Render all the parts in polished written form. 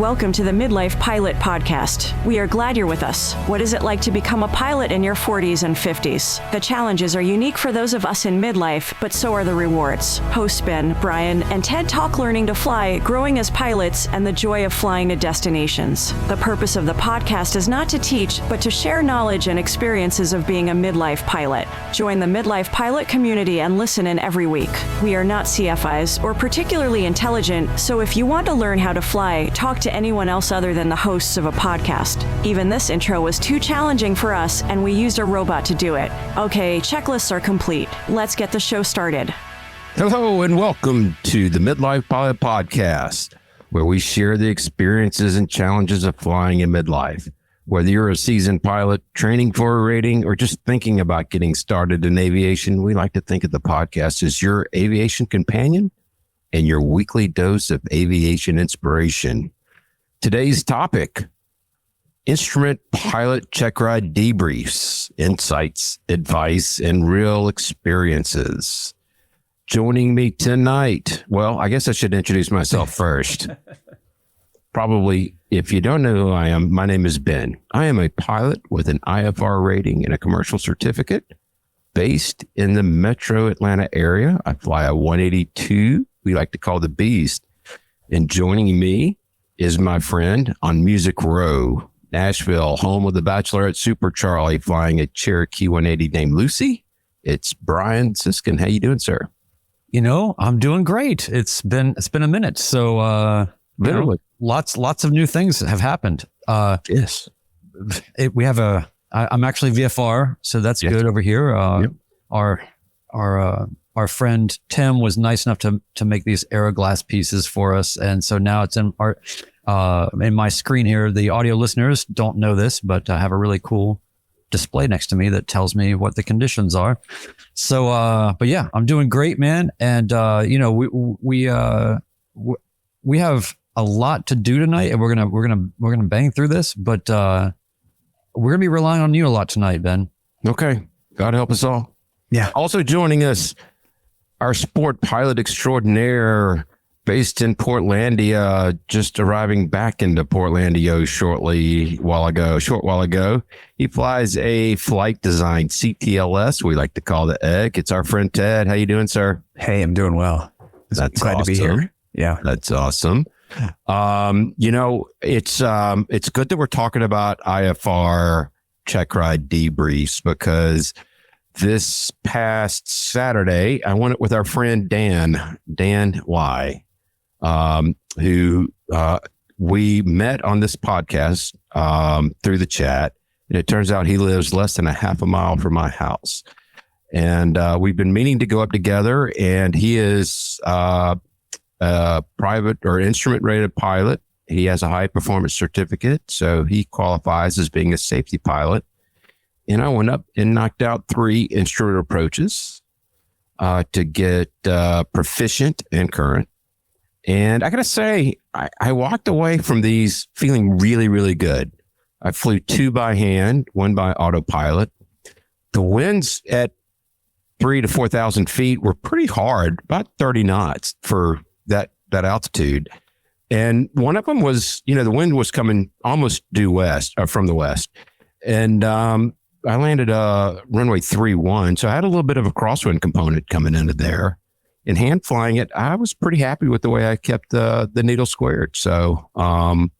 Welcome to the Midlife Pilot Podcast. We are glad you're with us. What is it like to become a pilot in your 40s and 50s? The challenges are unique for those of us in midlife, but so are the rewards. Hosts Ben, Brian, and Ted talk learning to fly, growing as pilots, and the joy of flying to destinations. The purpose of the podcast is not to teach, but to share knowledge and experiences of being a midlife pilot. Join the Midlife Pilot community and listen in every week. We are not CFIs or particularly intelligent, so if you want to learn how to fly, talk to anyone else other than the hosts of a podcast. Even this intro was too challenging for us, and we used a robot to do it. Okay, checklists are complete. Let's get the show started. Hello and welcome to the Midlife Pilot Podcast, where we share the experiences and challenges of flying in midlife. Whether you're a seasoned pilot, training for a rating, or just thinking about getting started in aviation, we like to think of the podcast as your aviation companion and your weekly dose of aviation inspiration. Today's topic, instrument pilot checkride debriefs, insights, advice, and real experiences. Joining me tonight, well, I guess I should introduce myself first. Probably, if you don't know who I am, my name is Ben. I am a pilot with an IFR rating and a commercial certificate based in the metro Atlanta area. I fly a 182, we like to call the Beast. And joining me is my friend on Music Row, Nashville, home of the Bachelorette Super Charlie, flying a Cherokee 180 named Lucy. It's Brian Siskin. How you doing, sir? You know, I'm doing great. It's been a minute. So, Literally. Lots of new things have happened. Yes. I'm actually VFR, so that's good over here. Yep. Our friend Tim was nice enough to make these Aeroglass pieces for us, and so now it's in my screen here. The audio listeners don't know this, but I have a really cool display next to me that tells me what the conditions are. So, but yeah, I'm doing great, man. And we have a lot to do tonight, and we're gonna bang through this. But we're gonna be relying on you a lot tonight, Ben. Okay. God help us all. Yeah. Also joining us, our sport pilot extraordinaire based in Portlandia, just arriving back into Portlandia short while ago. He flies a flight design CTLS, we like to call the egg. It's our friend Ted. How you doing, sir? Hey, I'm doing well. That's glad awesome. to be here. Yeah. That's awesome. It's good that we're talking about IFR Checkride debriefs, because this past Saturday, I went with our friend Dan Y, who we met on this podcast through the chat. And it turns out he lives less than a half a mile from my house. And we've been meaning to go up together, and he is a private or instrument rated pilot. He has a high performance certificate, so he qualifies as being a safety pilot. And I went up and knocked out 3 instrument approaches to get proficient and current. And I got to say, I walked away from these feeling really, really good. I flew 2 by hand, 1 by autopilot. The winds at 3,000 to 4,000 feet were pretty hard, about 30 knots for that altitude. And one of them was, the wind was coming almost due west, from the west. And I landed runway 31, so I had a little bit of a crosswind component coming into there. And hand flying it, I was pretty happy with the way I kept the needle squared. So I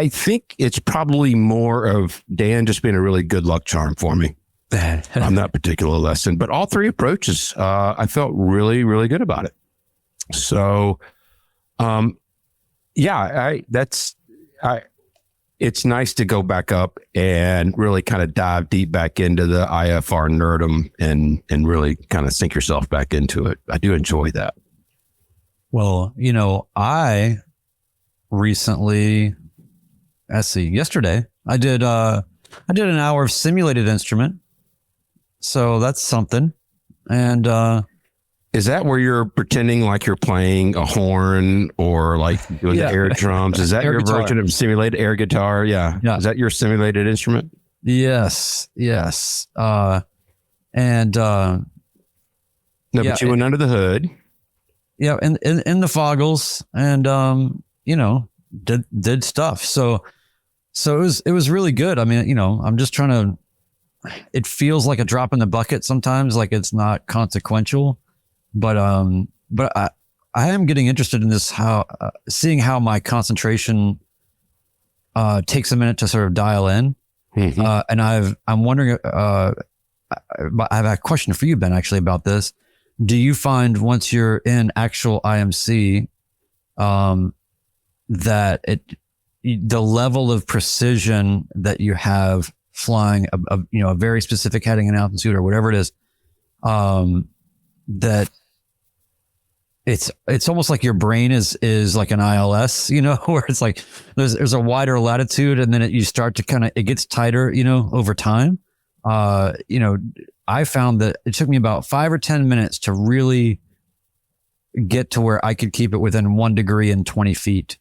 think it's probably more of Dan just being a really good luck charm for me on that particular lesson. But all 3 approaches, I felt really, really good about it. So, it's nice to go back up and really kind of dive deep back into the IFR nerdum and really kind of sink yourself back into it. I do enjoy that. Well, I recently, yesterday, I did an hour of simulated instrument. So that's something. And, is that where you're pretending like you're playing a horn or like doing the air drums? Is that your guitar. version of simulated air guitar? Yeah. Is that your simulated instrument? Yes. But you went under the hood. Yeah. In the foggles, and, did stuff. So it was really good. I mean, I'm just trying to, it feels like a drop in the bucket sometimes, like it's not consequential, but I am getting interested in this, seeing how my concentration takes a minute to sort of dial in. And I'm wondering, I have a question for you, Ben, actually, about this. Do you find once you're in actual IMC, that the level of precision that you have flying a very specific heading and altitude or whatever it is, that it's almost like your brain is like an ILS, where it's like there's a wider latitude and then you start to it gets tighter, over time. I found that it took me about 5 or 10 minutes to really get to where I could keep it within 1 degree and 20 feet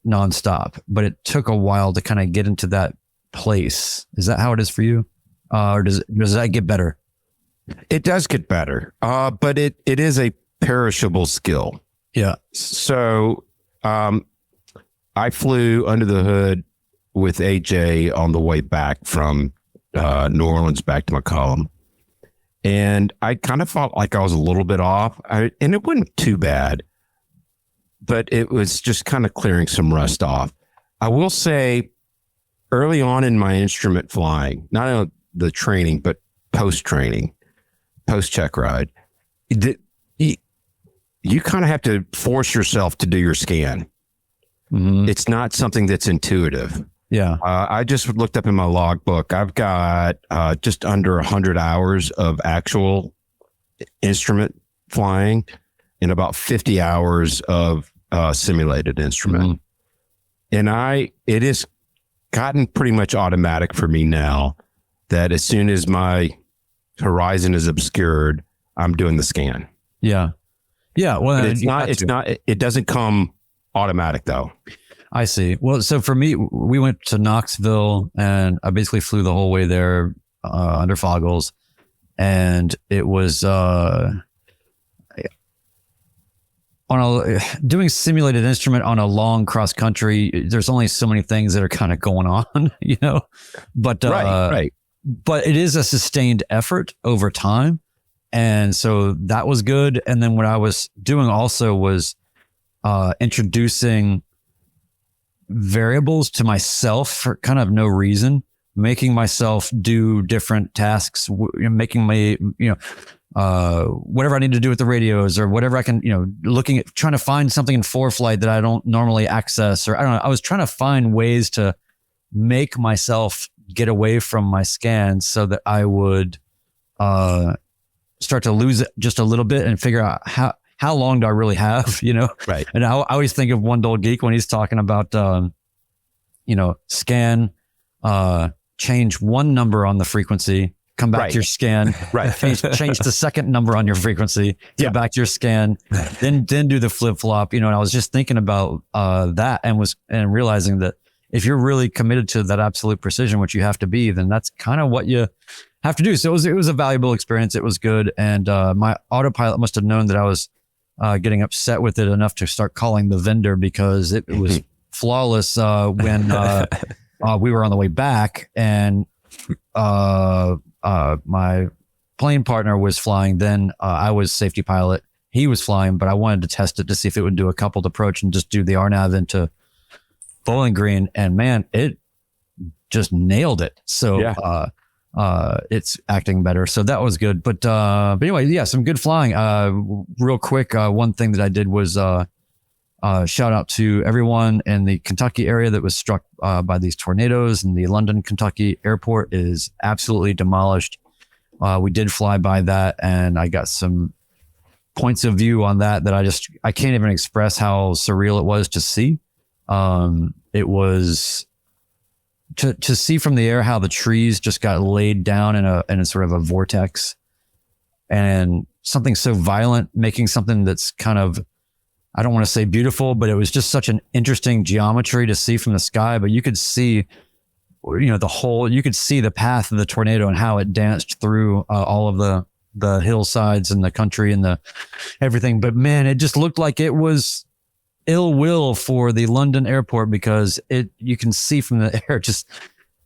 nonstop. But it took a while to kind of get into that place. Is that how it is for you? Or does that get better? It does get better. But it is a perishable skill. Yeah. So, I flew under the hood with AJ on the way back from New Orleans back to McCollum. And I kind of felt like I was a little bit off, and it wasn't too bad, but it was just kind of clearing some rust off. I will say early on in my instrument flying, not only the training, but post-training, post-check ride, you kind of have to force yourself to do your scan. Mm-hmm. It's not something that's intuitive. Yeah. I just looked up in my logbook. I've got just under 100 hours of actual instrument flying and about 50 hours of simulated instrument. Mm-hmm. And it has gotten pretty much automatic for me now that as soon as my horizon is obscured, I'm doing the scan. Yeah. Yeah. Well, it doesn't come automatic though. I see. Well, so for me, we went to Knoxville and I basically flew the whole way there under foggles. And it was doing simulated instrument on a long cross country. There's only so many things that are kind of going on, but right. But it is a sustained effort over time. And so that was good. And then what I was doing also was introducing variables to myself for kind of no reason, making myself do different tasks, making my, whatever I need to do with the radios or whatever I can, looking at trying to find something in ForeFlight that I don't normally access, or I don't know. I was trying to find ways to make myself get away from my scans so that I would start to lose it just a little bit and figure out how long do I really have, Right. And I always think of One Dull Geek when he's talking about, scan, change one number on the frequency, come back to your scan, right. change the second number on your frequency, get back to your scan, then do the flip flop, and I was just thinking about, that and realizing that if you're really committed to that absolute precision, which you have to be, then that's kind of what you have to do. So it was a valuable experience. It was good. And, my autopilot must have known that I was, getting upset with it enough to start calling the vendor because it was flawless when we were on the way back and my plane partner was flying. Then I was safety pilot. He was flying, but I wanted to test it to see if it would do a coupled approach and just do the RNAV into Bowling Green. And man, it just nailed it. So it's acting better. So that was good. But anyway, yeah, some good flying. Real quick, one thing that I did was shout out to everyone in the Kentucky area that was struck by these tornadoes, and the London, Kentucky airport is absolutely demolished. We did fly by that, and I got some points of view on that I can't even express how surreal it was to see. It was to see from the air how the trees just got laid down in a sort of a vortex, and something so violent making something that's kind of, I don't want to say beautiful, but it was just such an interesting geometry to see from the sky. But you could see, you could see the path of the tornado and how it danced through all of the hillsides and the country and everything. But man, it just looked like it was ill will for the London airport because you can see from the air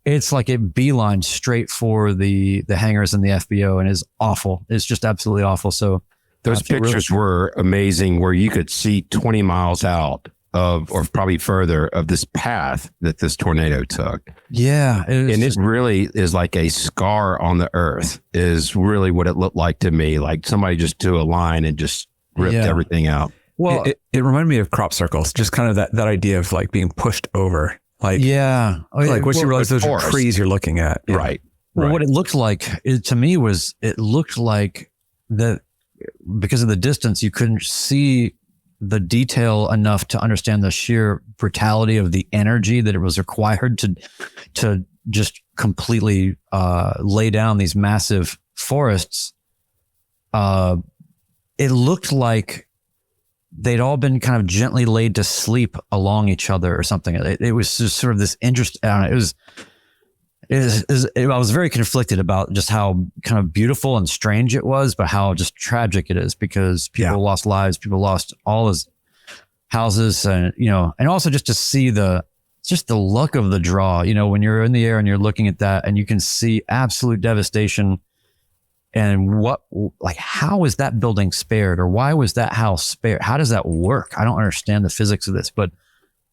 it's like it beeline straight for the hangars and the FBO, and is awful. It's just absolutely awful. So those pictures were amazing, where you could see 20 miles out of, or probably further, of this path that this tornado took. Yeah. It really is like a scar on the earth, is really what it looked like to me. Like somebody just drew a line and just ripped everything out. Well, it reminded me of crop circles, just kind of that idea of like being pushed over. Like, once you realize those are trees you're looking at. Yeah. Right. Well, what it looked like to me was, it looked like that because of the distance, you couldn't see the detail enough to understand the sheer brutality of the energy that it was required to just completely lay down these massive forests. It looked like they'd all been kind of gently laid to sleep along each other or something. It was just sort of this interest. I was very conflicted about just how kind of beautiful and strange it was, but how just tragic it is, because people lost lives, people lost all his houses, and and also just to see the luck of the draw. When you're in the air and you're looking at that, and you can see absolute devastation. And how is that building spared, or why was that house spared? How does that work? I don't understand the physics of this. But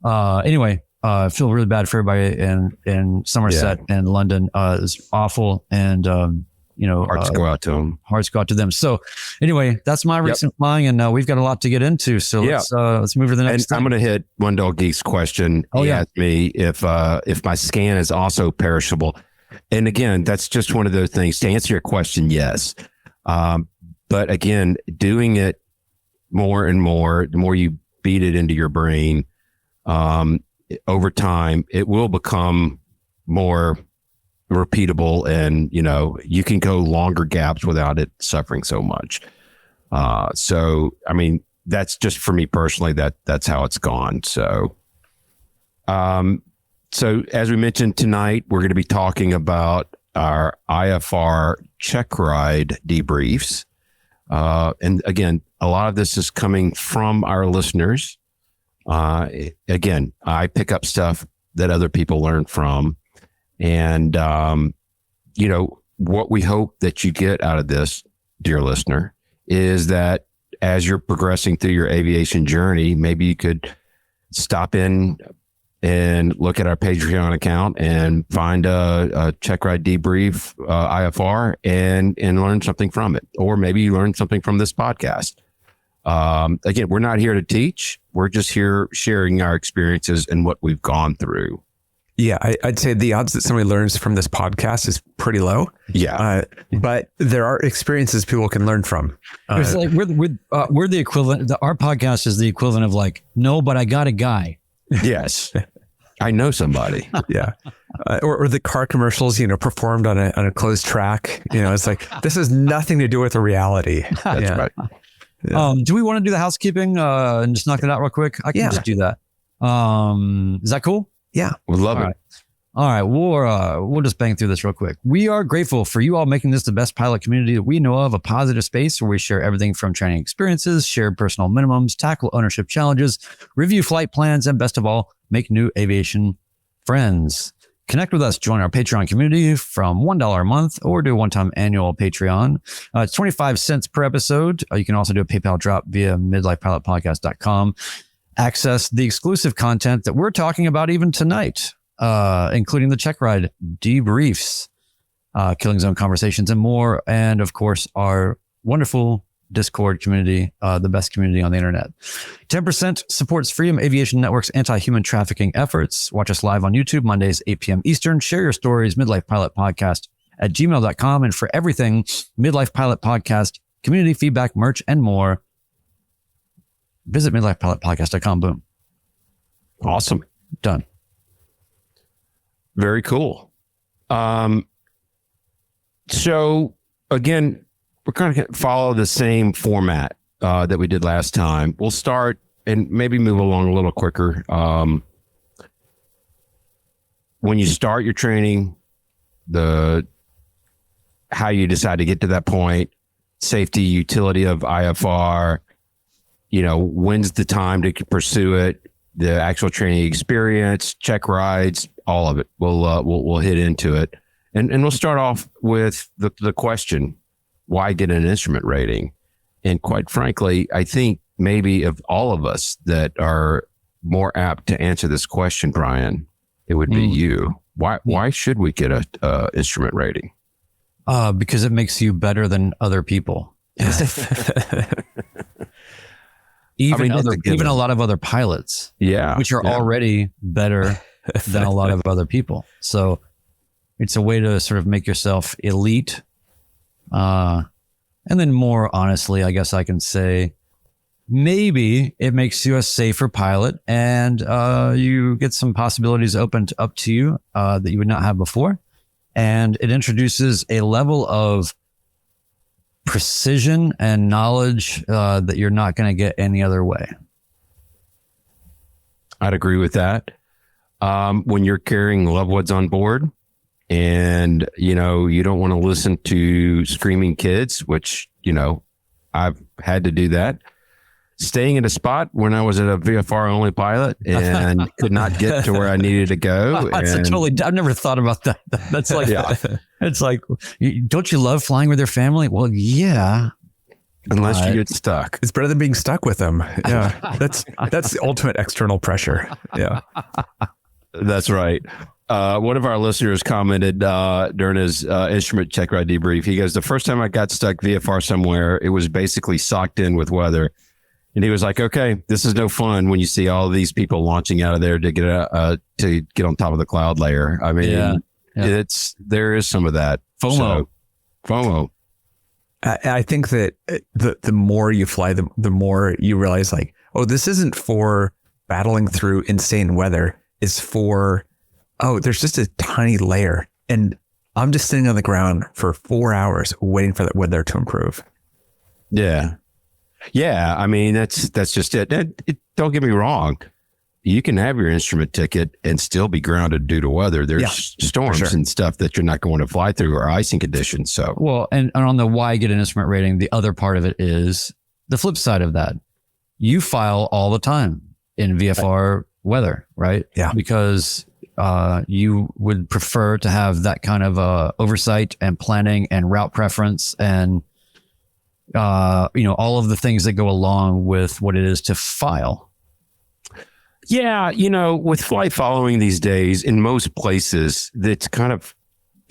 anyway, I feel really bad for everybody in Somerset and London. It's awful, and hearts go out to them. Hearts go out to them. So anyway, that's my recent flying, and we've got a lot to get into. So let's move to the next. And I'm going to hit One Dog Geek's question. He asked me if my scan is also perishable. And again, that's just one of those things. To answer your question, yes. But again, doing it more and more, the more you beat it into your brain, over time, it will become more repeatable, and you can go longer gaps without it suffering so much. So I mean, that's just for me personally. That's how it's gone. So, So as we mentioned tonight, we're going to be talking about our IFR Checkride debriefs. And again, a lot of this is coming from our listeners. Again, I pick up stuff that other people learn from. And, what we hope that you get out of this, dear listener, is that as you're progressing through your aviation journey, maybe you could stop in and look at our Patreon account and find a Checkride debrief IFR and learn something from it. Or maybe you learn something from this podcast. Again, we're not here to teach. We're just here sharing our experiences and what we've gone through. Yeah, I'd say the odds that somebody learns from this podcast is pretty low. Yeah. But there are experiences people can learn from. It's like we're the equivalent. Our podcast is the equivalent of like, no, but I got a guy. Yes. I know somebody. Yeah. Or the car commercials, performed on a closed track. It's like, this has nothing to do with the reality. That's right. Yeah. Do we want to do the housekeeping and just knock it out real quick? I can just do that. Is that cool? Yeah. We'd love it. Right. All right. We'll just bang through this real quick. We are grateful for you all making this the best pilot community that we know of, a positive space where we share everything from training experiences, share personal minimums, tackle ownership challenges, review flight plans, and best of all, make new aviation friends. Connect with us. Join our Patreon community from $1 a month or do a one-time annual Patreon. It's 25 cents per episode. You can also do a PayPal drop via midlifepilotpodcast.com. Access the exclusive content that we're talking about even tonight, including the Checkride debriefs, Killing Zone conversations, and more. And of course, our wonderful Discord community, the best community on the internet. 10% supports Freedom Aviation Network's anti-human trafficking efforts. Watch us live on YouTube, Mondays, 8 p.m. Eastern. Share your stories, Midlife Pilot Podcast at gmail.com. And for everything Midlife Pilot Podcast, community feedback, merch, and more, visit midlifepilotpodcast.com. Boom. Awesome. Done. Very cool. So again, we're going to follow the same format that we did last time. We'll start and maybe move along a little quicker. When you start your training, how you decide to get to that point, safety, utility of IFR, when's the time to pursue it, the actual training experience, Checkrides, all of it. We'll hit into it. And we'll start off with the question, why get an instrument rating? And quite frankly, I think maybe of all of us that are more apt to answer this question, Brian, it would be you. Why should we get a instrument rating? Because it makes you better than other people. Even a lot of other pilots, which are already better than a lot of other people. So it's a way to sort of make yourself elite. And then more honestly, I guess I can say, maybe it makes you a safer pilot, and you get some possibilities opened up to you that you would not have before. And it introduces a level of precision and knowledge that you're not going to get any other way. I'd agree with that. When you're carrying loved ones on board and, you don't want to listen to screaming kids, which, I've had to do that. Staying in a spot when I was at a VFR only pilot and could not get to where I needed to go. I've never thought about that. That's like, it's like, don't you love flying with your family? Well, yeah. Unless you get stuck. It's better than being stuck with them. Yeah. That's the ultimate external pressure. Yeah. That's right. One of our listeners commented during his instrument check ride debrief. He goes, the first time I got stuck VFR somewhere, it was basically socked in with weather. And he was like, okay, this is no fun when you see all of these people launching out of there to get on top of the cloud layer. I mean, there is some of that. FOMO. I think that the more you fly, the more you realize like, oh, this isn't for battling through insane weather. It's for, there's just a tiny layer. And I'm just sitting on the ground for 4 hours waiting for that weather to improve. Yeah. Yeah, I mean, that's just it. Don't get me wrong. You can have your instrument ticket and still be grounded due to weather. There's storms and stuff that you're not going to fly through or icing conditions. So, well, and on the why get an instrument rating, the other part of it is the flip side of that. You file all the time in VFR weather, right? Yeah. Because you would prefer to have that kind of oversight and planning and route preference and all of the things that go along with what it is to file. Yeah. With flight following these days, in most places, it's kind of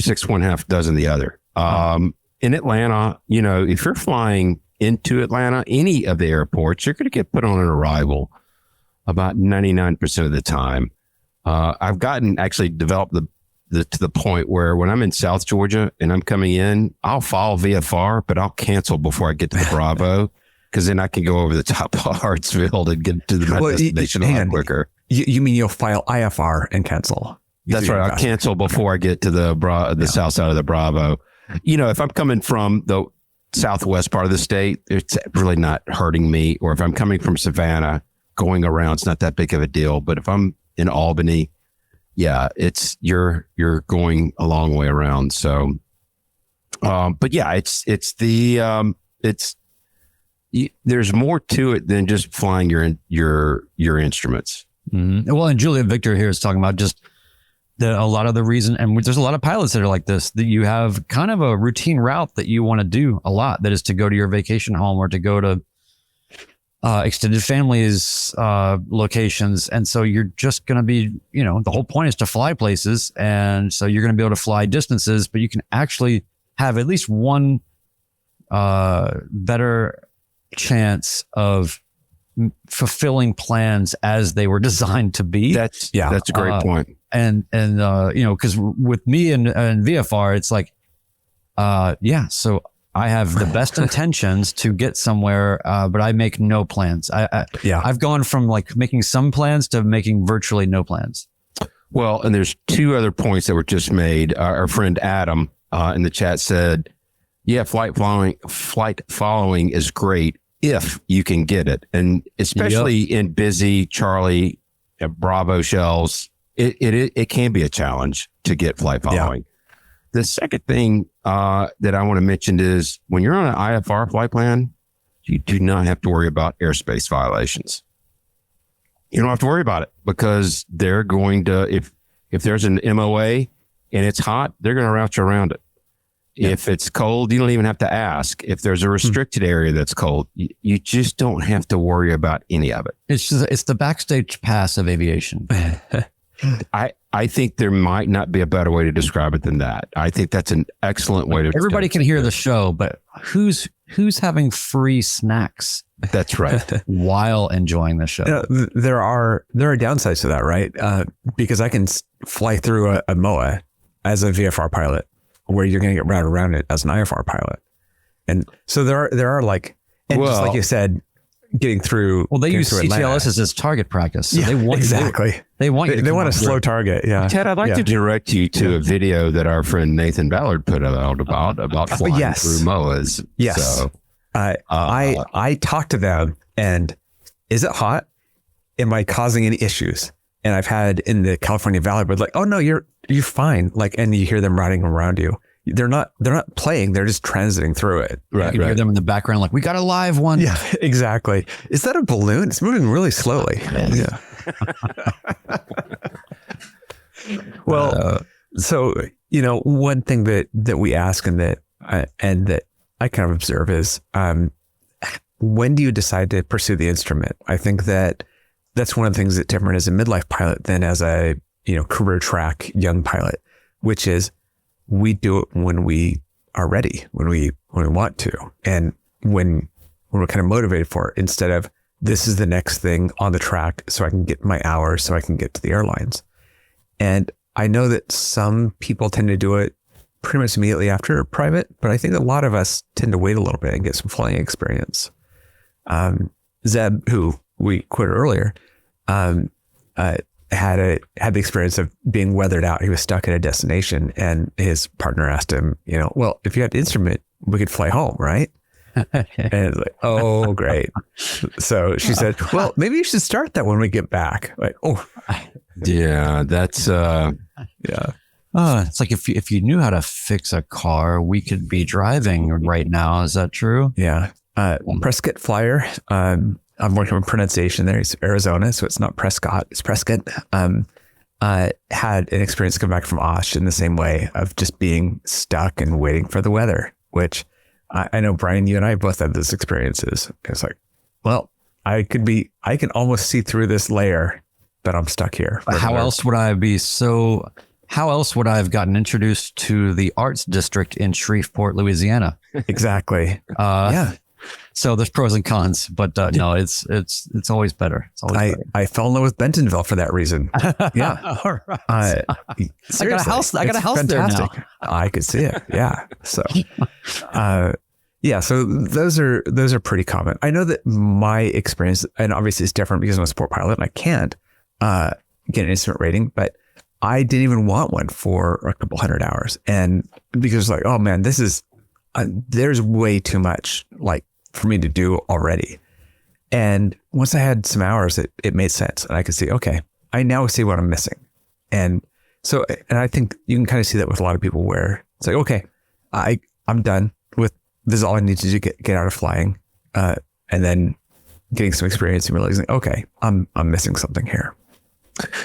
6 1 half dozen the other. In Atlanta, if you're flying into Atlanta, any of the airports, you're going to get put on an arrival about 99% of the time. I've developed to the point where when I'm in South Georgia and I'm coming in, I'll file VFR, but I'll cancel before I get to the Bravo because then I can go over the top of Hartsfield and get to my destination a lot quicker. You mean you'll file IFR and cancel? That's right. I'll cancel before I get to the south side of the Bravo. If I'm coming from the southwest part of the state, it's really not hurting me. Or if I'm coming from Savannah, going around, it's not that big of a deal. But if I'm in Albany, it's you're going a long way around. So, but yeah, there's more to it than just flying your instruments. Mm-hmm. Well, and Juliet Victor here is talking about just a lot of the reason, and there's a lot of pilots that are like this, that you have kind of a routine route that you want to do a lot. That is to go to your vacation home or to go to extended families, locations. And so you're just going to be, the whole point is to fly places. And so you're going to be able to fly distances, but you can actually have at least one, better chance of fulfilling plans as they were designed to be. That's a great point. And cause with me and VFR, it's like, so I have the best intentions to get somewhere, but I make no plans. I've gone from like making some plans to making virtually no plans. Well, and there's two other points that were just made. Our friend Adam in the chat said, flight following is great if you can get it. And especially in busy Charlie Bravo shells, it can be a challenge to get flight following. Yeah. The second thing that I want to mention is when you're on an IFR flight plan, you do not have to worry about airspace violations. You don't have to worry about it because they're going to, if there's an MOA and it's hot, they're going to route you around it. Yeah. If it's cold, you don't even have to ask. If there's a restricted area that's cold, you just don't have to worry about any of it. It's the backstage pass of aviation. I think there might not be a better way to describe it than that. I think that's an excellent way to. Everybody can hear the show, but who's having free snacks? That's right. While enjoying the show. There are downsides to that, right? Because I can fly through a MOA as a VFR pilot, where you're going to get routed around it as an IFR pilot, and so there are like, and just like you said, getting through. Well, they use CTLS as target practice. So they want exactly. They want you. They want a slow target. Yeah, Ted, I'd like to direct you to a video that our friend Nathan Ballard put out about flying through MOAs. Yes. So, I talked to them, and is it hot? Am I causing any issues? And I've had in the California Valley, but like, oh no, you're fine. Like, and you hear them riding around you. They're not playing. They're just transiting through it. Right. You can hear them in the background, like, we got a live one. Yeah, exactly. Is that a balloon? It's moving really slowly. Yeah. Well, so, one thing that we ask and that I kind of observe is, when do you decide to pursue the instrument? I think that's one of the things that different as a midlife pilot than as a, career track young pilot, which is we do it when we are ready, when we want to, and when we're kind of motivated for it, instead of this is the next thing on the track so I can get my hours so I can get to the airlines. And I know that some people tend to do it pretty much immediately after private, but I think a lot of us tend to wait a little bit and get some flying experience. Zeb, who we quoted earlier, had the experience of being weathered out. He was stuck at a destination, and his partner asked him, well, if you had an instrument, we could fly home, right? And it's like, oh, great. So she said, well, maybe you should start that when we get back. Like, oh, yeah, that's yeah. It's like if you knew how to fix a car, we could be driving right now. Is that true? Yeah. Prescott Flyer. I'm working on pronunciation there. It's Arizona, so it's not Prescott, it's Prescott. Had an experience come back from Osh in the same way of just being stuck and waiting for the weather, which I know, Brian, you and I both had those experiences. It's like, well, I can almost see through this layer, but I'm stuck here. How else would I have gotten introduced to the arts district in Shreveport, Louisiana? Exactly. Yeah. So there's pros and cons, but no, it's always better. It's always better. I fell in love with Bentonville for that reason. Yeah. All right. I got a house fantastic. There now. I could see it. Yeah. So, yeah. So those are pretty common. I know that my experience, and obviously it's different because I'm a sport pilot and I can't get an instrument rating, but I didn't even want one for a couple 100 hours, and because like, oh man, this is there's way too much like for me to do already. And once I had some hours, it made sense. And I could see, okay, I now see what I'm missing. And so, and I think you can kind of see that with a lot of people where it's like, okay, I'm done with this is all I need to do, get out of flying. And then getting some experience and realizing, okay, I'm missing something here.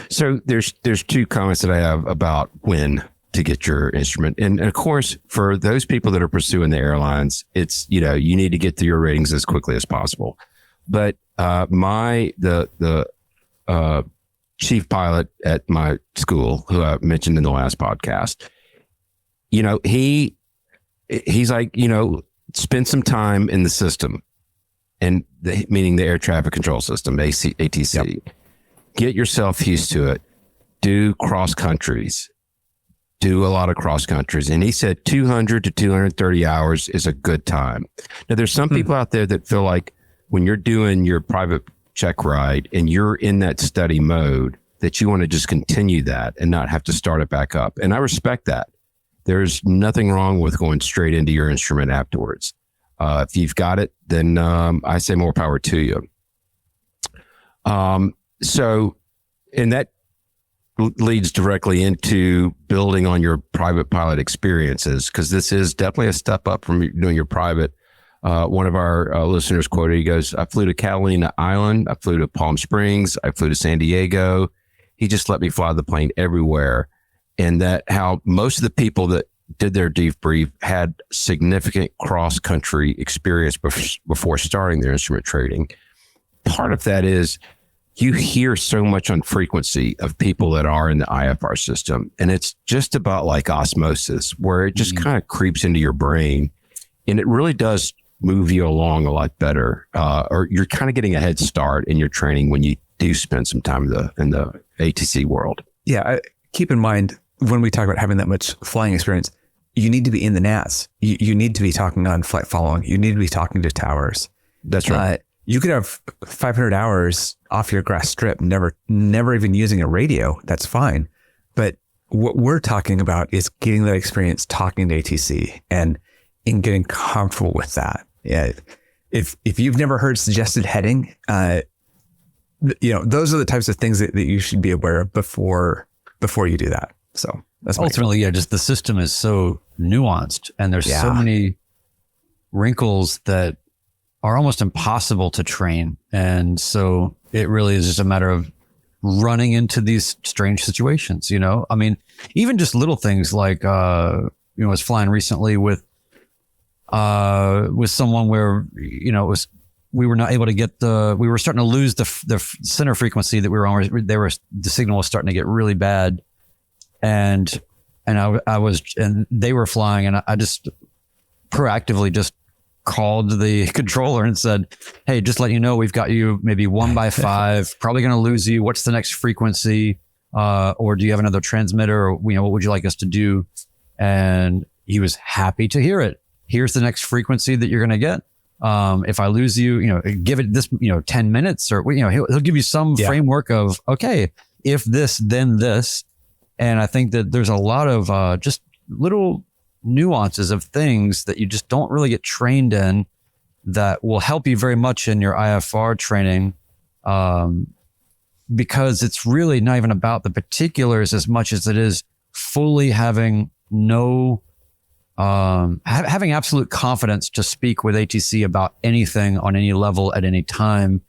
So there's two comments that I have about when to get your instrument. And of course, for those people that are pursuing the airlines, it's, you need to get to your ratings as quickly as possible. But the chief pilot at my school, who I mentioned in the last podcast, he's like, spend some time in the system, and meaning the air traffic control system, ATC. Yep. Get yourself used to it. Do cross countries. Do a lot of cross countries. And he said 200 to 230 hours is a good time. Now, there's some people out there that feel like when you're doing your private check ride and you're in that study mode, that you want to just continue that and not have to start it back up. And I respect that. There's nothing wrong with going straight into your instrument afterwards. If you've got it, then I say more power to you. So, and that leads directly into building on your private pilot experiences, because this is definitely a step up from doing your private One of our listeners quoted, he goes, I flew to Catalina Island. I flew to Palm Springs. I flew to San Diego. He just let me fly the plane everywhere. And that how most of the people that did their debrief had significant cross-country experience before starting their instrument trading. Part of that is you hear so much on frequency of people that are in the IFR system. And it's just about like osmosis, where it just kind of creeps into your brain. And it really does move you along a lot better. Or you're kind of getting a head start in your training when you do spend some time in the ATC world. Yeah. Keep in mind, when we talk about having that much flying experience, you need to be in the NAS. You need to be talking on flight following. You need to be talking to towers. That's right. You could have 500 hours off your grass strip, never even using a radio. That's fine. But what we're talking about is getting that experience talking to ATC and getting comfortable with that. Yeah. If you've never heard suggested heading, those are the types of things that you should be aware of before you do that. So that's ultimately, just the system is so nuanced and there's so many wrinkles that are almost impossible to train. And so it really is just a matter of running into these strange situations, I mean, even just little things like, I was flying recently with someone where, we were not able to get we were starting to lose the center frequency that we were on. The signal was starting to get really bad. And they were flying, and I just proactively just called the controller and said, hey, just let you know, we've got you maybe 1x5, probably going to lose you. What's the next frequency? Or do you have another transmitter? Or, what would you like us to do? And he was happy to hear it. Here's the next frequency that you're going to get. If I lose you, give it this, 10 minutes or, he'll give you some framework of, okay, if this, then this. And I think that there's a lot of just little nuances of things that you just don't really get trained in that will help you very much in your IFR training, because it's really not even about the particulars as much as it is fully having having absolute confidence to speak with ATC about anything on any level at any time,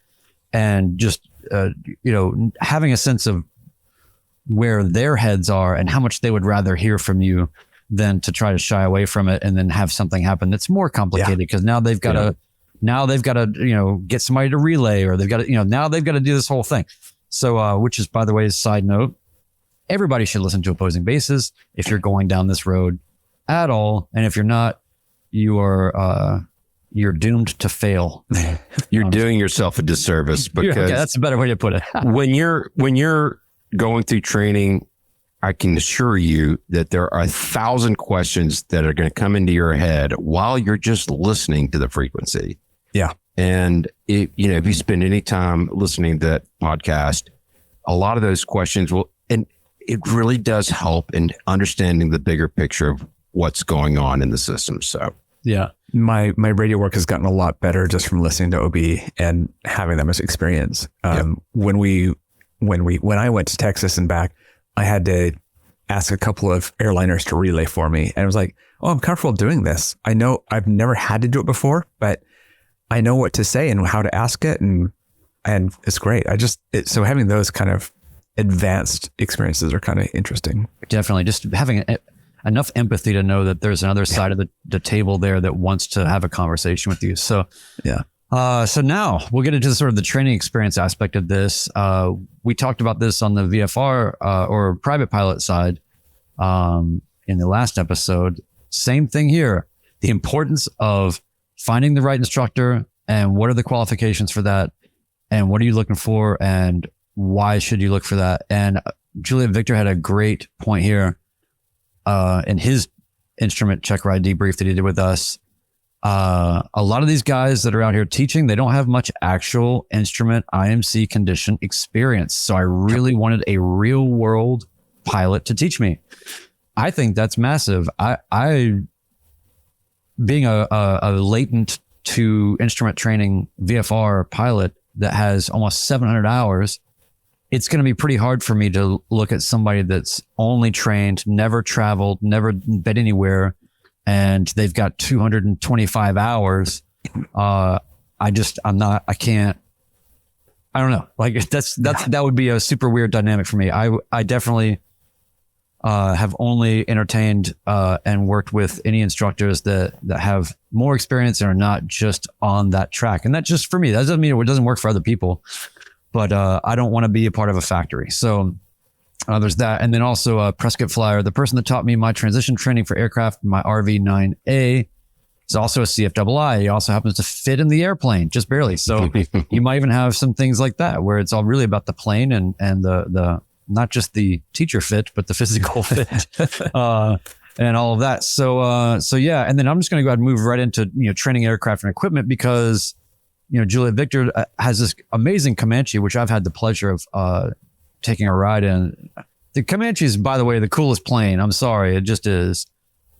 and just having a sense of where their heads are and how much they would rather hear from you than to try to shy away from it and then have something happen that's more complicated, because now they've got to get somebody to relay, or they've got to now they've got to do this whole thing. So which is, by the way, a side note, everybody should listen to Opposing Bases if you're going down this road at all, and if you're not, you're doomed to fail. You're doing yourself a disservice, because that's a better way to put it. when you're going through training, I can assure you that there are 1,000 questions that are going to come into your head while you're just listening to the frequency. Yeah. And if you spend any time listening to that podcast, a lot of those questions and it really does help in understanding the bigger picture of what's going on in the system. So yeah, my radio work has gotten a lot better just from listening to OB and having that much experience. When I went to Texas and back, I had to ask a couple of airliners to relay for me. And I was like, oh, I'm comfortable doing this. I know I've never had to do it before, but I know what to say and how to ask it. And it's great. So having those kind of advanced experiences are kind of interesting. Definitely. Just having enough empathy to know that there's another side of the table there that wants to have a conversation with you. So yeah. So now we'll get into sort of the training experience aspect of this. We talked about this on the VFR or private pilot side in the last episode. Same thing here. The importance of finding the right instructor and what are the qualifications for that, and what are you looking for, and why should you look for that. And Juliet Victor had a great point here in his instrument check ride debrief that he did with us. A lot of these guys that are out here teaching, they don't have much actual instrument IMC condition experience. So I really wanted a real world pilot to teach me. I think that's massive. I being a latent to instrument training VFR pilot that has almost 700 hours, it's going to be pretty hard for me to look at somebody that's only trained, never traveled, never been anywhere, and they've got 225 hours I can't. I don't know. Like that would be a super weird dynamic for me. I definitely have only entertained and worked with any instructors that have more experience and are not just on that track. And that just for me, that doesn't mean it doesn't work for other people, but I don't want to be a part of a factory. So there's that. And then also Prescott Flyer, the person that taught me my transition training for aircraft, my RV9A, is also a CFII. He also happens to fit in the airplane, just barely. So you might even have some things like that where it's all really about the plane and the not just the teacher fit, but the physical fit and all of that. So yeah. And then I'm just going to go ahead and move right into, training aircraft and equipment because, Juliet Victor has this amazing Comanche, which I've had the pleasure of taking a ride in. The Comanche is, by the way, the coolest plane. I'm sorry. It just is.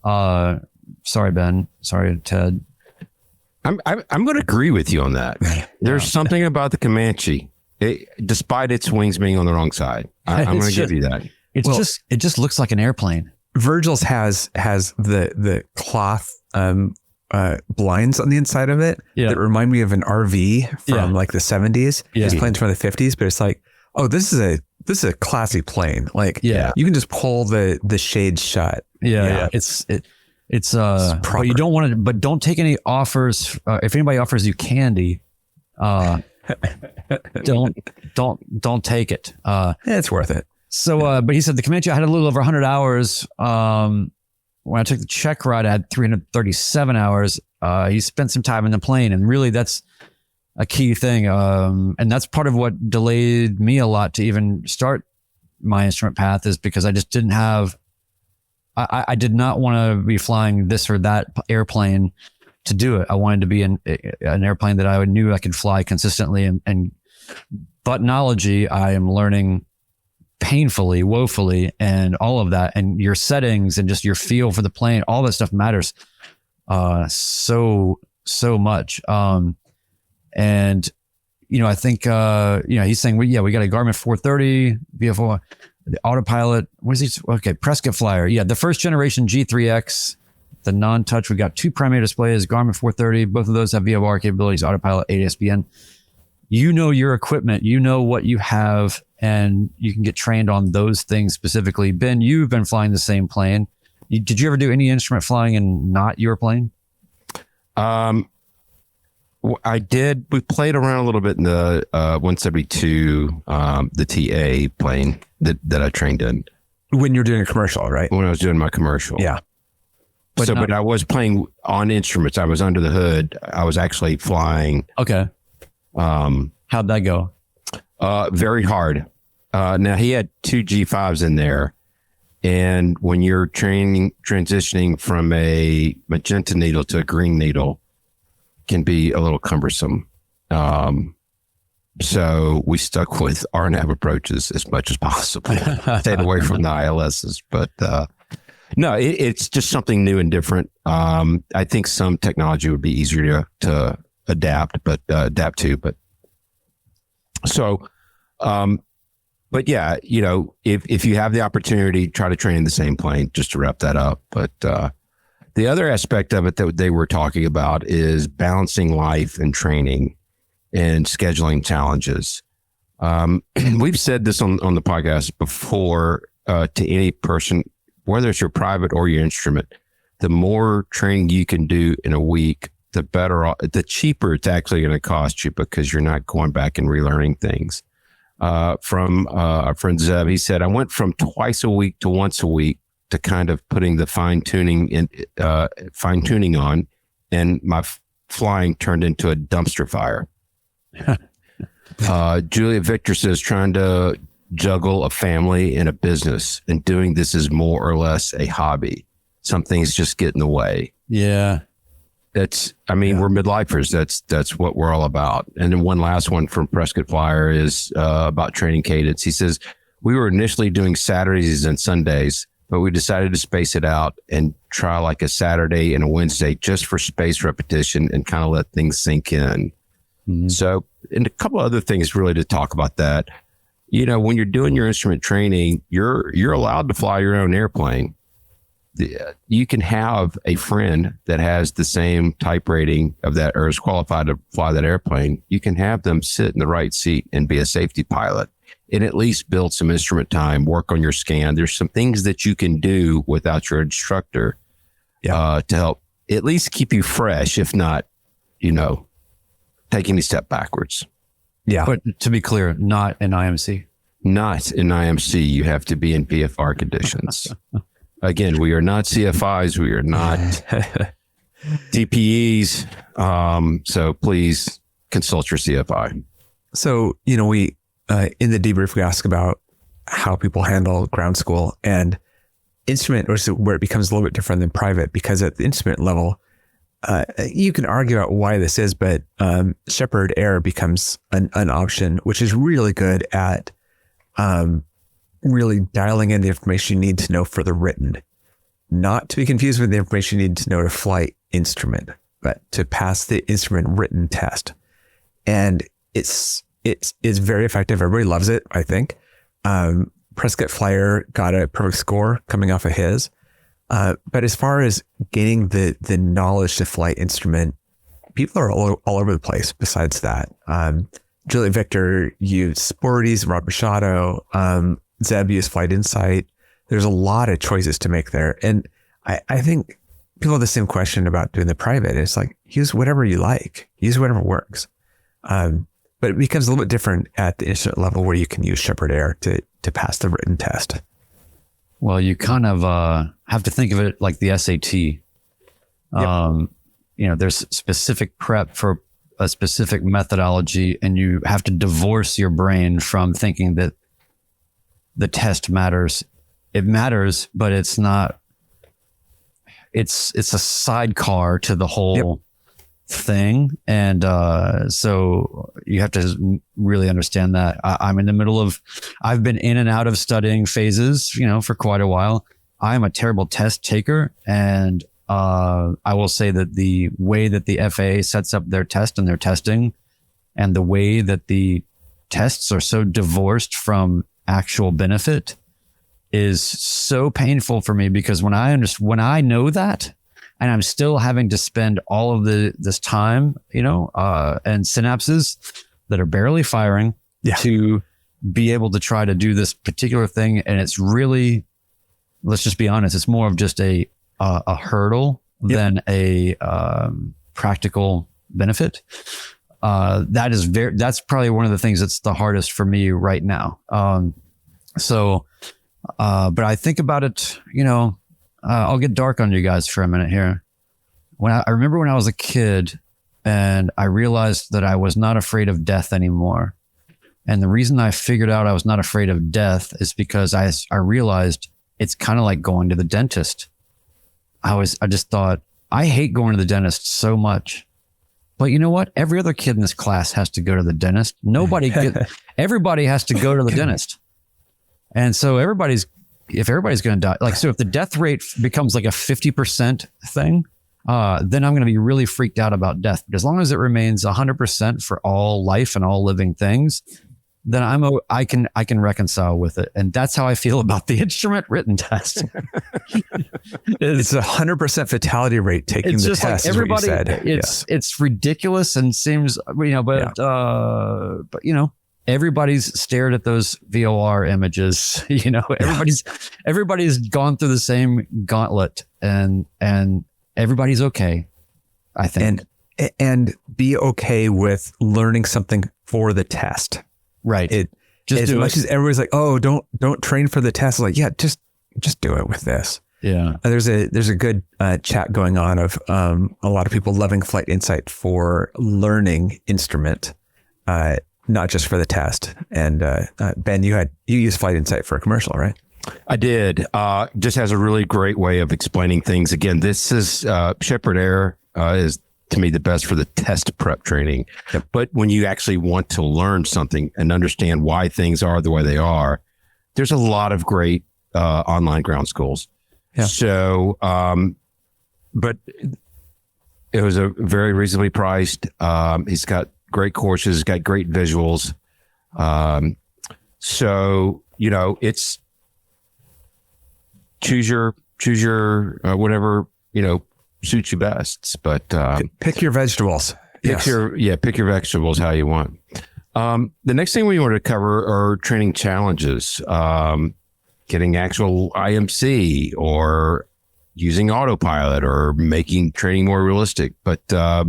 Sorry, Ben. Sorry, Ted. I'm going to agree with you on that. There's something about the Comanche, despite its wings being on the wrong side. I'm going to give you that. It just looks like an airplane. Virgil's has the cloth blinds on the inside of it that remind me of an RV from like the 70s. These planes from the 50s, but it's like, oh, this is a classy plane. Like, you can just pull the shades shut. It's but you don't want to, but don't take any offers. If anybody offers you candy, don't take it. It's worth it. So, but he said the Comanche, I had a little over 100 hours. When I took the check ride, I had 337 hours. He spent some time in the plane, and really that's a key thing. And that's part of what delayed me a lot to even start my instrument path, is because I just didn't have, I did not want to be flying this or that airplane to do it. I wanted to be an airplane that I knew I could fly consistently, and buttonology, I am learning painfully, woefully, and all of that, and your settings and just your feel for the plane, all that stuff matters so much. And I think he's saying we got a Garmin 430 VFO, the autopilot. What is he? Okay, Prescott Flyer. Yeah, the first generation G3X, the non-touch. We got 2 primary displays, Garmin 430. Both of those have VFR capabilities, autopilot, 8 ASBN. Your equipment, what you have, and you can get trained on those things specifically. Ben, you've been flying the same plane. Did you ever do any instrument flying in not your plane? I did. We played around a little bit in the 172, the TA plane that I trained in. When you're doing a commercial, right? When I was doing my commercial. Yeah. But I was playing on instruments. I was under the hood. I was actually flying. Okay. How'd that go? Very hard. Now he had 2 G5s in there. And when you're transitioning from a magenta needle to a green needle, can be a little cumbersome. So we stuck with RNAV approaches as much as possible. Stayed away from the ILSs, but no, it's just something new and different. I think some technology would be easier to adapt to, but so, but yeah, if you have the opportunity, try to train in the same plane, just to wrap that up. But the other aspect of it that they were talking about is balancing life and training and scheduling challenges. We've said this on the podcast before, to any person, whether it's your private or your instrument, the more training you can do in a week, the better, the cheaper it's actually going to cost you, because you're not going back and relearning things. From our friend Zeb, he said, I went from twice a week to once a week to kind of putting the fine tuning on, and my flying turned into a dumpster fire. Juliet Victor says, trying to juggle a family and a business, and doing this is more or less a hobby. Some things just get in the way. Yeah. We're midlifers. That's what we're all about. And then one last one from Prescott Flyer is about training cadence. He says, we were initially doing Saturdays and Sundays, but we decided to space it out and try like a Saturday and a Wednesday just for space repetition and kind of let things sink in. Mm-hmm. So, and a couple other things really to talk about that. When you're doing your instrument training, you're allowed to fly your own airplane. you can have a friend that has the same type rating of that or is qualified to fly that airplane. You can have them sit in the right seat and be a safety pilot and at least build some instrument time, work on your scan. There's some things that you can do without your instructor to help at least keep you fresh, if not, take any step backwards. Yeah. But to be clear, not an IMC. Not in IMC. You have to be in PFR conditions. Again, we are not CFIs. We are not DPEs. So please consult your CFI. So, we, in the debrief, we ask about how people handle ground school and instrument, or so where it becomes a little bit different than private, because at the instrument level, you can argue about why this is, but Shepherd Air becomes an option, which is really good at really dialing in the information you need to know for the written, not to be confused with the information you need to know to fly instrument, but to pass the instrument written test. And it's very effective. Everybody loves it, I think. Prescott Flyer got a perfect score coming off of his. But as far as gaining the knowledge to fly instrument, people are all over the place besides that. Julie Victor used Sporties, Rob Machado, Zeb used Flight Insight. There's a lot of choices to make there. And I think people have the same question about doing the private. It's like, use whatever you like, use whatever works. But it becomes a little bit different at the instrument level where you can use Shepherd Air to pass the written test. Well, you kind of have to think of it like the SAT. There's specific prep for a specific methodology, and you have to divorce your brain from thinking that the test matters. It matters, but it's not. It's a sidecar to the whole thing, and so you have to really understand that. I'm in the middle of. I've been in and out of studying phases, for quite a while. I'm a terrible test taker, and I will say that the way that the FAA sets up their test and their testing, and the way that the tests are so divorced from actual benefit, is so painful for me, because when I know that, and I'm still having to spend all of this time, and synapses that are barely firing to be able to try to do this particular thing. And it's really, let's just be honest, it's more of just a hurdle than a practical benefit. That's probably one of the things that's the hardest for me right now. But I think about it, I'll get dark on you guys for a minute here. I remember when I was a kid and I realized that I was not afraid of death anymore. And the reason I figured out I was not afraid of death is because I realized it's kind of like going to the dentist. I just thought, I hate going to the dentist so much. But you know what? Every other kid in this class has to go to the dentist. Everybody has to go to the dentist. And so if everybody's going to die, so if the death rate becomes like a 50% thing, then I'm going to be really freaked out about death. But as long as it remains 100% for all life and all living things, then I can reconcile with it. And that's how I feel about the instrument written test. It's 100% fatality rate taking the test. Like everybody, is what you said. It's ridiculous and seems, but everybody's stared at those VOR images. Everybody's gone through the same gauntlet, and everybody's okay, I think. And be okay with learning something for the test. Right. As much as everybody's like, oh, don't train for the test. Like, yeah, just do it with this. Yeah. There's a good chat going on of a lot of people loving Flight Insight for learning instrument, not just for the test. And Ben, you used Flight Insight for a commercial, right? I did. Just has a really great way of explaining things. Again, this is Shepherd Air is to me the best for the test prep training. Yep. But when you actually want to learn something and understand why things are the way they are, there's a lot of great online ground schools. Yeah. So, but it was a very reasonably priced. He's got great courses, he's got great visuals. So, it's choose your choose your whatever suits you best. But pick your vegetables. Pick your vegetables how you want. The next thing we wanted to cover are training challenges, getting actual IMC or using autopilot or making training more realistic. But, I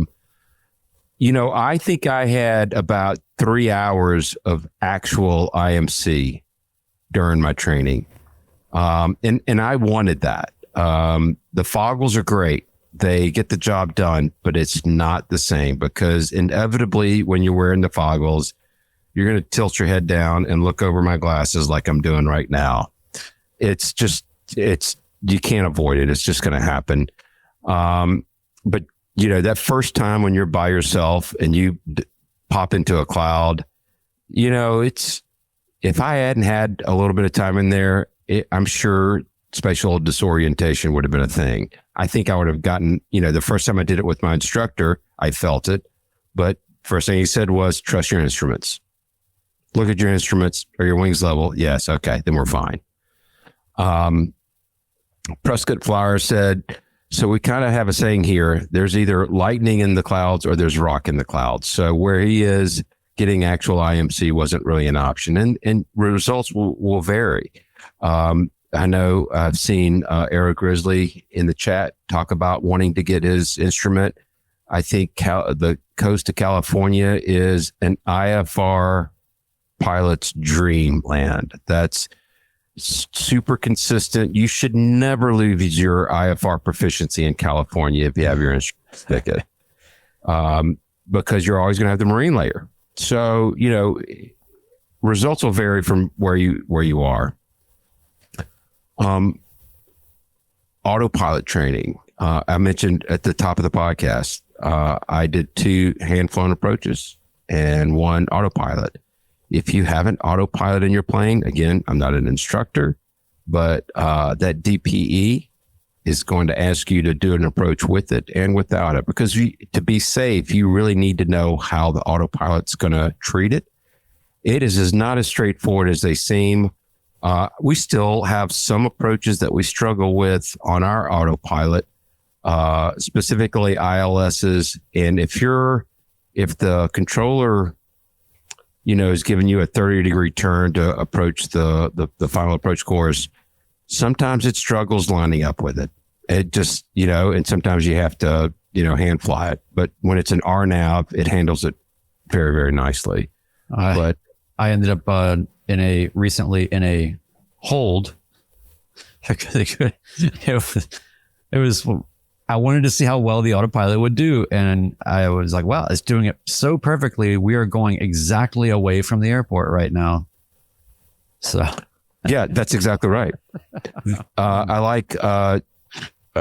think I had about 3 hours of actual IMC during my training. And I wanted that. The foggles are great. They get the job done, but it's not the same because inevitably when you're wearing the foggles, you're going to tilt your head down and look over my glasses like I'm doing right now. You can't avoid it. It's just going to happen. But that first time when you're by yourself and you pop into a cloud, if I hadn't had a little bit of time in there, I'm sure spatial disorientation would have been a thing. I think I would have gotten, the first time I did it with my instructor, I felt it. But first thing he said was, trust your instruments. Look at your instruments. Are your wings level? Yes. Okay. Then we're fine. Prescott Flower said, so we kind of have a saying here. There's either lightning in the clouds or there's rock in the clouds. So where he is, getting actual IMC wasn't really an option. And results will vary. I know I've seen Aero Grizzly in the chat talk about wanting to get his instrument. I think the coast of California is an IFR pilot's dreamland. That's super consistent. You should never lose your IFR proficiency in California if you have your instrument ticket, because you're always going to have the marine layer. So, results will vary from where you are. Autopilot training. I mentioned at the top of the podcast, I did 2 hand-flown approaches and 1 autopilot. If you have an autopilot in your plane, again, I'm not an instructor, but that DPE is going to ask you to do an approach with it and without it, because to be safe, you really need to know how the autopilot's going to treat it. It is not as straightforward as they seem. We still have some approaches that we struggle with on our autopilot, specifically ILSs. And if the controller, is giving you a 30-degree turn to approach the final approach course, sometimes it struggles lining up with it. It just, and sometimes you have to, hand fly it. But when it's an RNAV, it handles it very, very nicely. But I ended up recently in a hold. It was, I wanted to see how well the autopilot would do. And I was like, wow, it's doing it so perfectly. We are going exactly away from the airport right now. So yeah, that's exactly right. I like,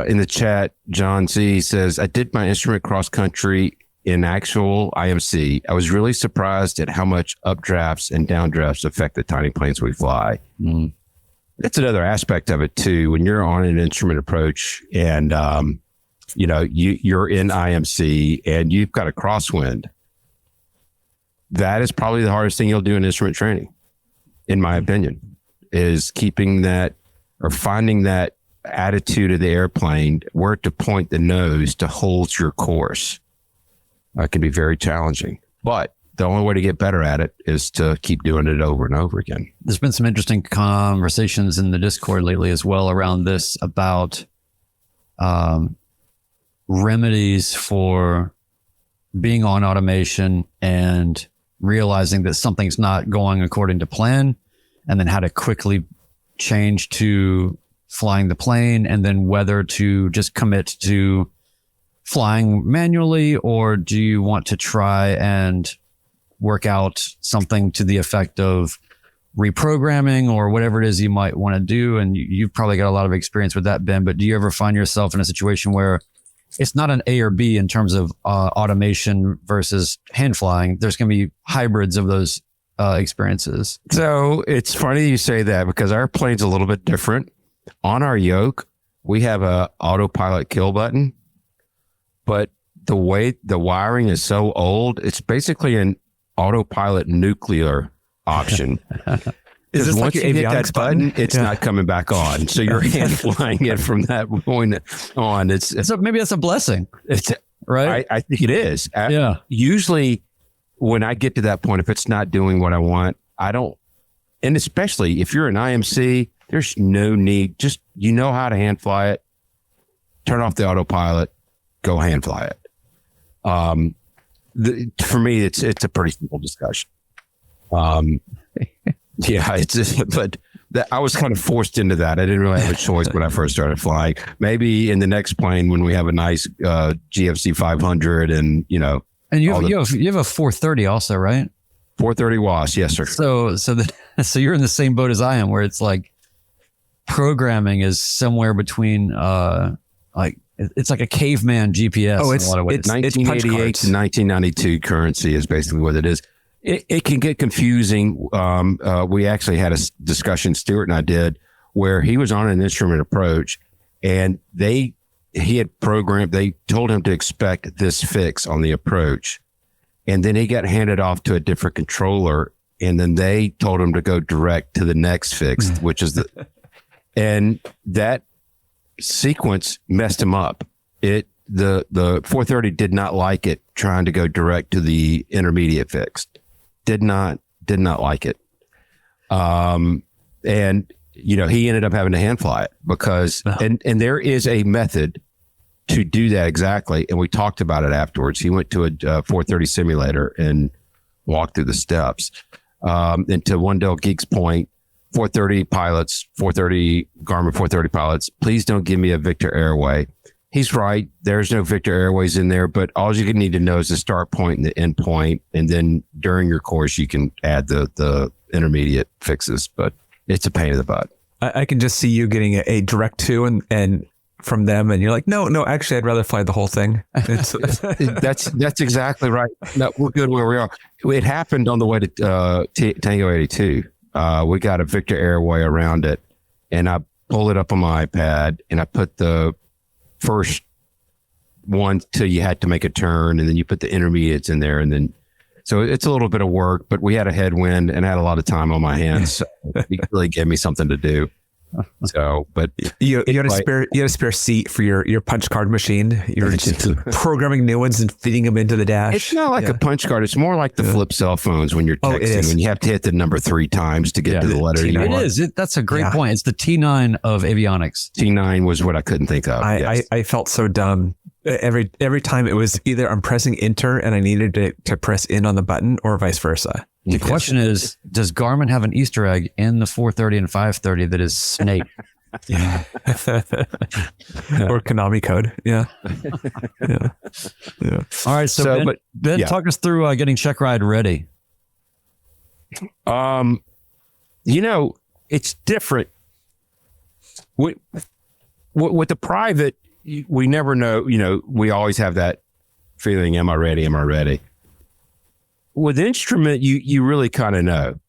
in the chat, John C says, I did my instrument cross country in actual IMC. I was really surprised at how much updrafts and downdrafts affect the tiny planes we fly. Mm. That's another aspect of it too. When you're on an instrument approach and, you're in IMC and you've got a crosswind, that is probably the hardest thing you'll do in instrument training, in my opinion, is keeping that or finding that attitude of the airplane, where to point the nose to hold your course. Can be very challenging, but the only way to get better at it is to keep doing it over and over again. There's been some interesting conversations in the Discord lately as well around this, about remedies for being on automation and realizing that something's not going according to plan, and then how to quickly change to flying the plane, and then whether to just commit to flying manually, or do you want to try and work out something to the effect of reprogramming or whatever it is you might want to do? And you've probably got a lot of experience with that, Ben, but do you ever find yourself in a situation where it's not an A or B in terms of automation versus hand flying? There's going to be hybrids of those experiences. So it's funny you say that, because our plane's a little bit different. On our yoke, we have a autopilot kill button, but the way the wiring is so old, it's basically an autopilot nuclear option. Is this once like you your hit that avionics button, it's not coming back on. So you're hand flying it from that point on. So maybe that's a blessing, right? I think it is. Yeah. Usually when I get to that point, if it's not doing what I want, I don't. And especially if you're an IMC, there's no need. Just, how to hand fly it. Turn off the autopilot. Go hand fly it. For me, it's a pretty simple discussion. Yeah, but I was kind of forced into that. I didn't really have a choice when I first started flying. Maybe in the next plane when we have a nice GFC 500 and And you have a 430 also, right? 430 WAS, yes, sir. So you're in the same boat as I am, where it's like programming is somewhere between it's like a caveman GPS. Oh, it's in a lot of ways. it's 1988 to 1992 currency is basically what it is. It can get confusing. We actually had a discussion, Stuart and I did, where he was on an instrument approach, and he had programmed. They told him to expect this fix on the approach, and then he got handed off to a different controller, and then they told him to go direct to the next fix, which is and that sequence messed him up. The 430 did not like it trying to go direct to the intermediate fix. Did not like it. And he ended up having to hand fly it because and there is a method to do that exactly. And we talked about it afterwards. He went to a 430 simulator and walked through the steps. And to Wendell Geek's point, 430 pilots, Garmin 430 pilots, please don't give me a Victor Airway. He's right. There's no Victor Airways in there, but all you need to know is the start point and the end point. And then during your course, you can add the intermediate fixes, but it's a pain in the butt. I can just see you getting a direct to and from them, and you're like, no, actually, I'd rather fly the whole thing. That's exactly right. No, we're good where we are. It happened on the way to Tango 82. We got a Victor Airway around it, and I pulled it up on my iPad, and I put the first one till you had to make a turn, and then you put the intermediates in there, and then so it's a little bit of work, but we had a headwind and I had a lot of time on my hands, so it really gave me something to do. So, but you had a spare seat for your punch card machine. You're just programming new ones and feeding them into the dash. It's not like a punch card. It's more like the flip cell phones when you're texting, when you have to hit the number 3 times to get to the letter you want. It is. That's a great point. It's the T9 of avionics. T9 was what I couldn't think of. I felt so dumb. Every time it was either I'm pressing enter and I needed to press in on the button or vice versa. The question is, does Garmin have an Easter egg in the 430 and 530 that is Snake? Yeah. Or Konami code. Yeah. Yeah. All right. So Ben, talk us through getting Checkride ready. It's different. With the private, we never know, we always have that feeling, am I ready? Am I ready? With instrument, you really kind of know.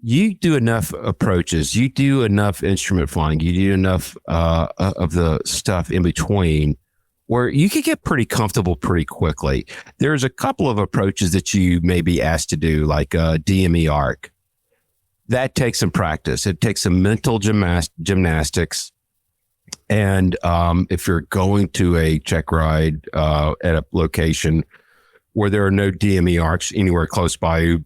You do enough approaches, you do enough instrument flying, you do enough of the stuff in between where you can get pretty comfortable pretty quickly. There's a couple of approaches that you may be asked to do, like DME arc. That takes some practice. It takes some mental gymnastics. And if you're going to a check ride at a location where there are no DME arcs anywhere close by you,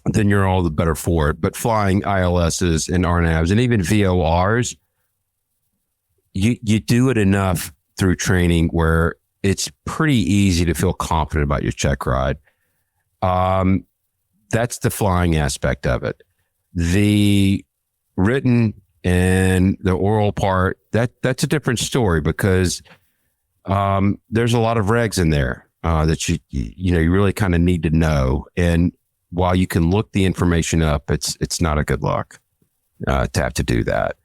then you're all the better for it. But flying ILSs and RNAVs and even VORs, you do it enough through training where it's pretty easy to feel confident about your check ride. That's the flying aspect of it. The written and the oral part, that's a different story because there's a lot of regs in there that you really kind of need to know. And while you can look the information up, it's not a good look to have to do that.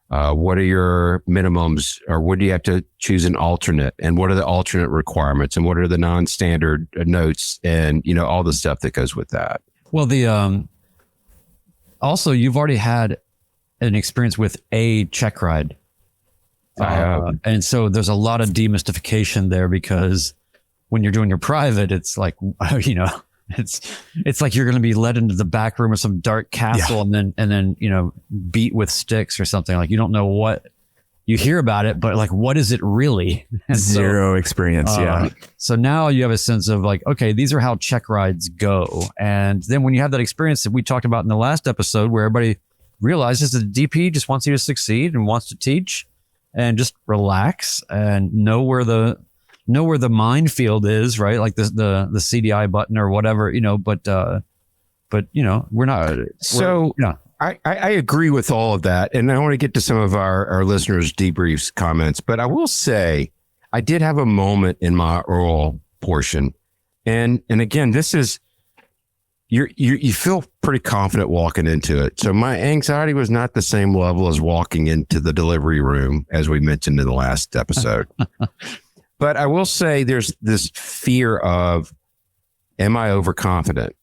What are your minimums, or what do you have to choose an alternate, and what are the alternate requirements, and what are the non-standard notes, and all the stuff that goes with that. Well, the also you've already had an experience with a check ride. I have. And so there's a lot of demystification there because when you're doing your private, it's like, It's like you're going to be led into the back room of some dark castle and then beat with sticks or something. Like you don't know what you hear about it, but like what is it really? And Zero experience. So now you have a sense of like, okay, these are how check rides go. And then when you have that experience that we talked about in the last episode, where everybody realizes that the DP just wants you to succeed and wants to teach, and just relax and know where the minefield is, right? Like the CDI button or whatever, but we're not. So I agree with all of that. And I want to get to some of our listeners' debriefs comments, but I will say I did have a moment in my oral portion. And again, this is, you feel pretty confident walking into it. So my anxiety was not the same level as walking into the delivery room, as we mentioned in the last episode. But I will say there's this fear of, am I overconfident?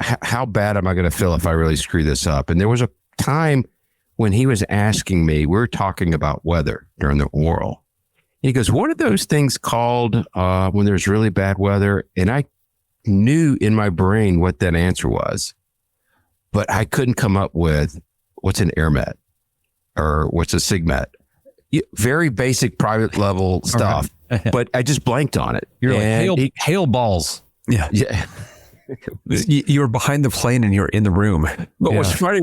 How bad am I going to feel if I really screw this up? And there was a time when he was asking me, we were talking about weather during the oral. And he goes, what are those things called when there's really bad weather? And I knew in my brain what that answer was, but I couldn't come up with what's an airmet or what's a sigmet. Very basic private level stuff, but I just blanked on it. You're like hail balls. Yeah. You were behind the plane and you were in the room. But what's funny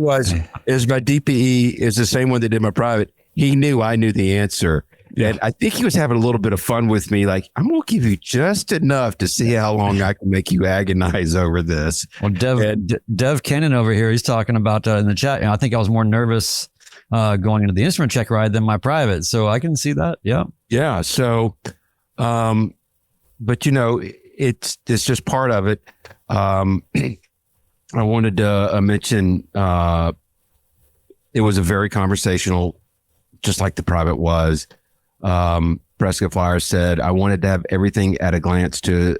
is my DPE is the same one that did my private. He knew I knew the answer. And I think he was having a little bit of fun with me. Like, I'm going to give you just enough to see how long I can make you agonize over this. Well, Dev Kennan over here, he's talking about in the chat. I think I was more nervous going into the instrument check ride than my private. So I can see that. Yeah. Yeah. So, but it's just part of it. I wanted to mention, it was a very conversational, just like the private was. Prescott Flyer said, I wanted to have everything at a glance to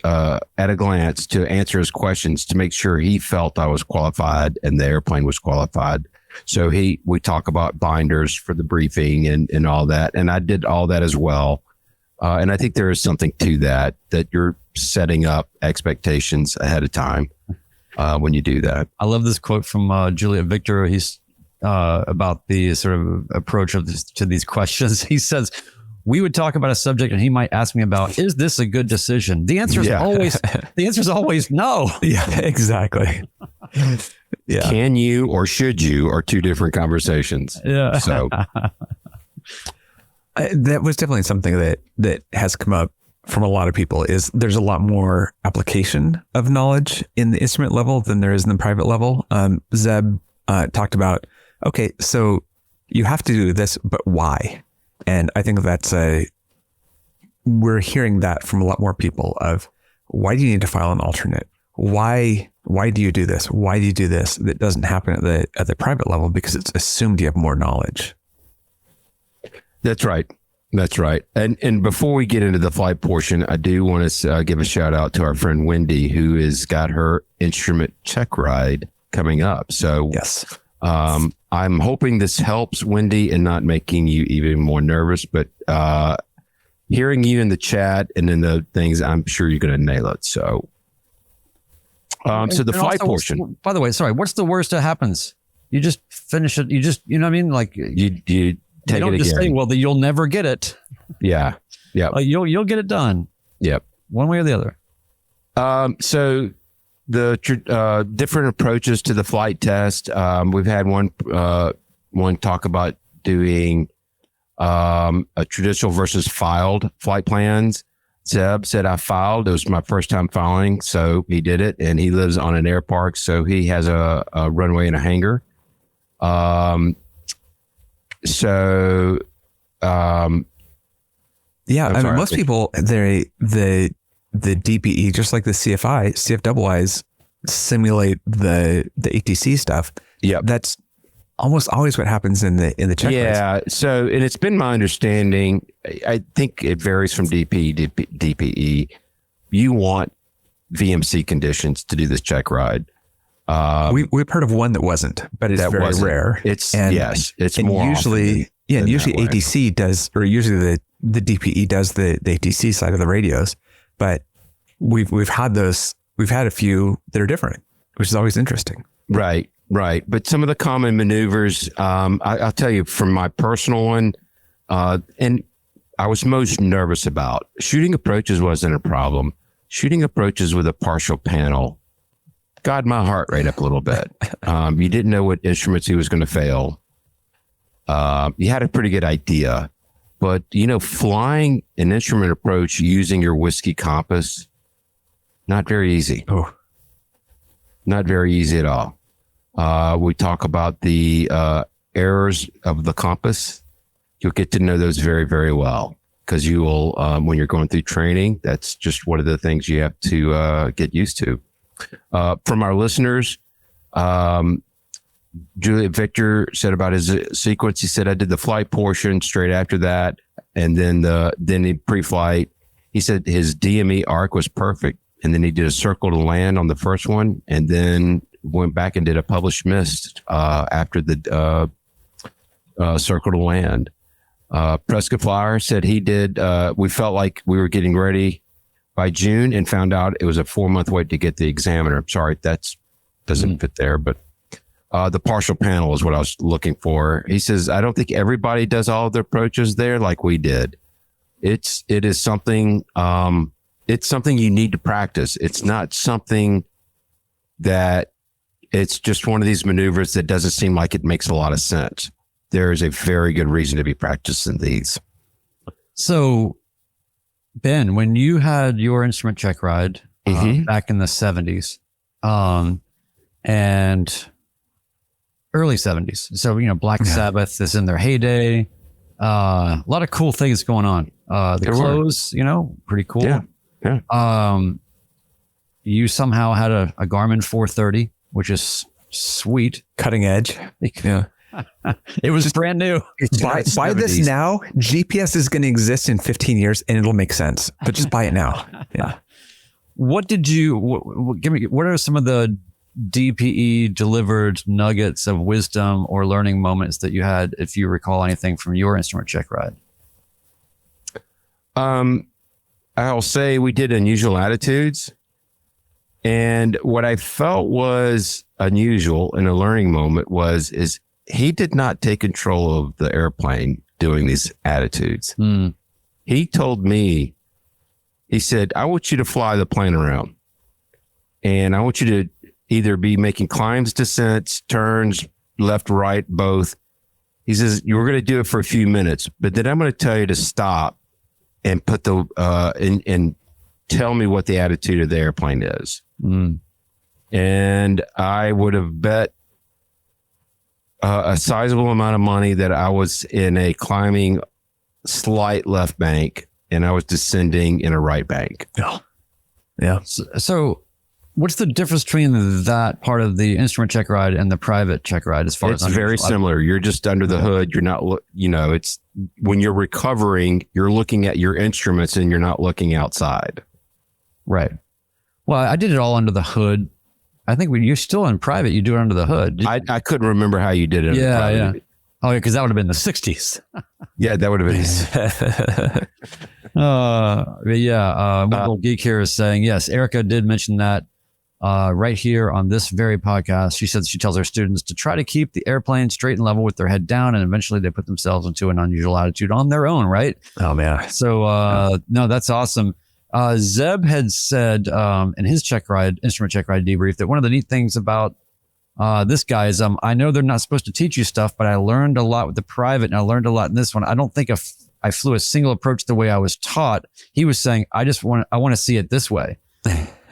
answer his questions to make sure he felt I was qualified and the airplane was qualified. So we talk about binders for the briefing and all that. And I did all that as well. And I think there is something to that you're setting up expectations ahead of time when you do that. I love this quote from Juliet Victor. He's about the sort of approach to these questions. He says, we would talk about a subject and he might ask me about, is this a good decision? The answer is always no. Yeah, exactly. Yeah. Can you or should you are two different conversations. Yeah. So that was definitely something that has come up from a lot of people. Is there's a lot more application of knowledge in the instrument level than there is in the private level. Zeb talked about, okay, so you have to do this, but why? And I think we're hearing that from a lot more people of, why do you need to file an alternate? Why do you do this? Why do you do this? That doesn't happen at the private level because it's assumed you have more knowledge. That's right. And before we get into the flight portion, I do want to give a shout out to our friend Wendy, who has got her instrument check ride coming up. So yes, I'm hoping this helps, Wendy, in not making you even more nervous, but hearing you in the chat and in the things, I'm sure you're going to nail it. So, so the flight portion. By the way, sorry, what's the worst that happens? You just finish it. You just, you know what I mean? Like you take don't it just again. say, well, you'll never get it. Yeah. Yeah. You'll get it done. Yep. One way or the other. So the different approaches to the flight test. We've had one talk about doing a traditional versus filed flight plans. Zeb said I filed. It was my first time filing, so he did it, and he lives on an air park, so he has a runway and a hangar. Most people, the DPE, just like the CFIs simulate the ATC stuff. Yeah, that's almost always what happens in the checklists. Yeah. So, and it's been my understanding, I think it varies from DPE. You want VMC conditions to do this check ride. We've heard of one that wasn't, but it's very rare. It's more usually, and usually ATC does, or usually the DPE does the ATC side of the radios, but we've had those we've had a few that are different, which is always interesting. Right. But some of the common maneuvers, I'll tell you from my personal one, and I was most nervous about shooting approaches wasn't a problem. Shooting approaches with a partial panel got my heart rate up a little bit. You didn't know what instruments he was going to fail. You had a pretty good idea, but flying an instrument approach using your whiskey compass, not very easy. Oh, not very easy at all. We talk about the errors of the compass. You'll get to know those very, very well because you will, when you're going through training, that's just one of the things you have to get used to. From our listeners, Juliet Victor said about his sequence. He said, I did the flight portion straight after that. And then the pre-flight, he said his DME arc was perfect. And then he did a circle to land on the first one and then went back and did a published mist after the circle to land. Prescott Flower said he did, we felt like we were getting ready by June and found out it was a 4-month wait to get the examiner. I'm sorry, that doesn't fit there, but the partial panel is what I was looking for. He says, I don't think everybody does all of the approaches there like we did. It is something, it's something you need to practice. It's not something that it's just one of these maneuvers that doesn't seem like it makes a lot of sense. There is a very good reason to be practicing these. So, Ben, when you had your instrument check ride back in the 70s and early 70s, so, Black Sabbath is in their heyday. A lot of cool things going on. The clothes, pretty cool. Yeah. You somehow had a Garmin 430, which is sweet. Cutting edge. Yeah. It was brand new. Buy this now. GPS is going to exist in 15 years and it'll make sense, but just buy it now. Yeah. What did you, what are some of the DPE delivered nuggets of wisdom or learning moments that you had, if you recall anything from your instrument check ride? I'll say we did unusual attitudes. And what I felt was unusual in a learning moment is he did not take control of the airplane doing these attitudes. He told me, he said, I want you to fly the plane around. And I want you to either be making climbs, descents, turns, left, right, both. He says, you were going to do it for a few minutes, but then I'm going to tell you to stop and put the, and tell me what the attitude of the airplane is. And I would have bet a sizable amount of money that I was in a climbing slight left bank and I was descending in a right bank. Yeah. So what's the difference between that part of the instrument check ride and the private check ride as far as it's very similar. You're just under the hood. You're not, it's when you're recovering, you're looking at your instruments and you're not looking outside. Right. Well, I did it all under the hood. I think when you're still in private, you do it under the hood. I couldn't remember how you did it. Yeah. Oh, yeah, because that would have been the 60s. Yeah, that would have been. Mobile Geek here is saying, yes, Erica did mention that right here on this very podcast. She said she tells her students to try to keep the airplane straight and level with their head down, and eventually they put themselves into an unusual attitude on their own, right? Oh, man. So, no, that's awesome. Zeb had said in his instrument check ride debrief, that one of the neat things about this guy is I know they're not supposed to teach you stuff, but I learned a lot with the private and I learned a lot in this one. I don't think I flew a single approach the way I was taught. He was saying, I want to see it this way.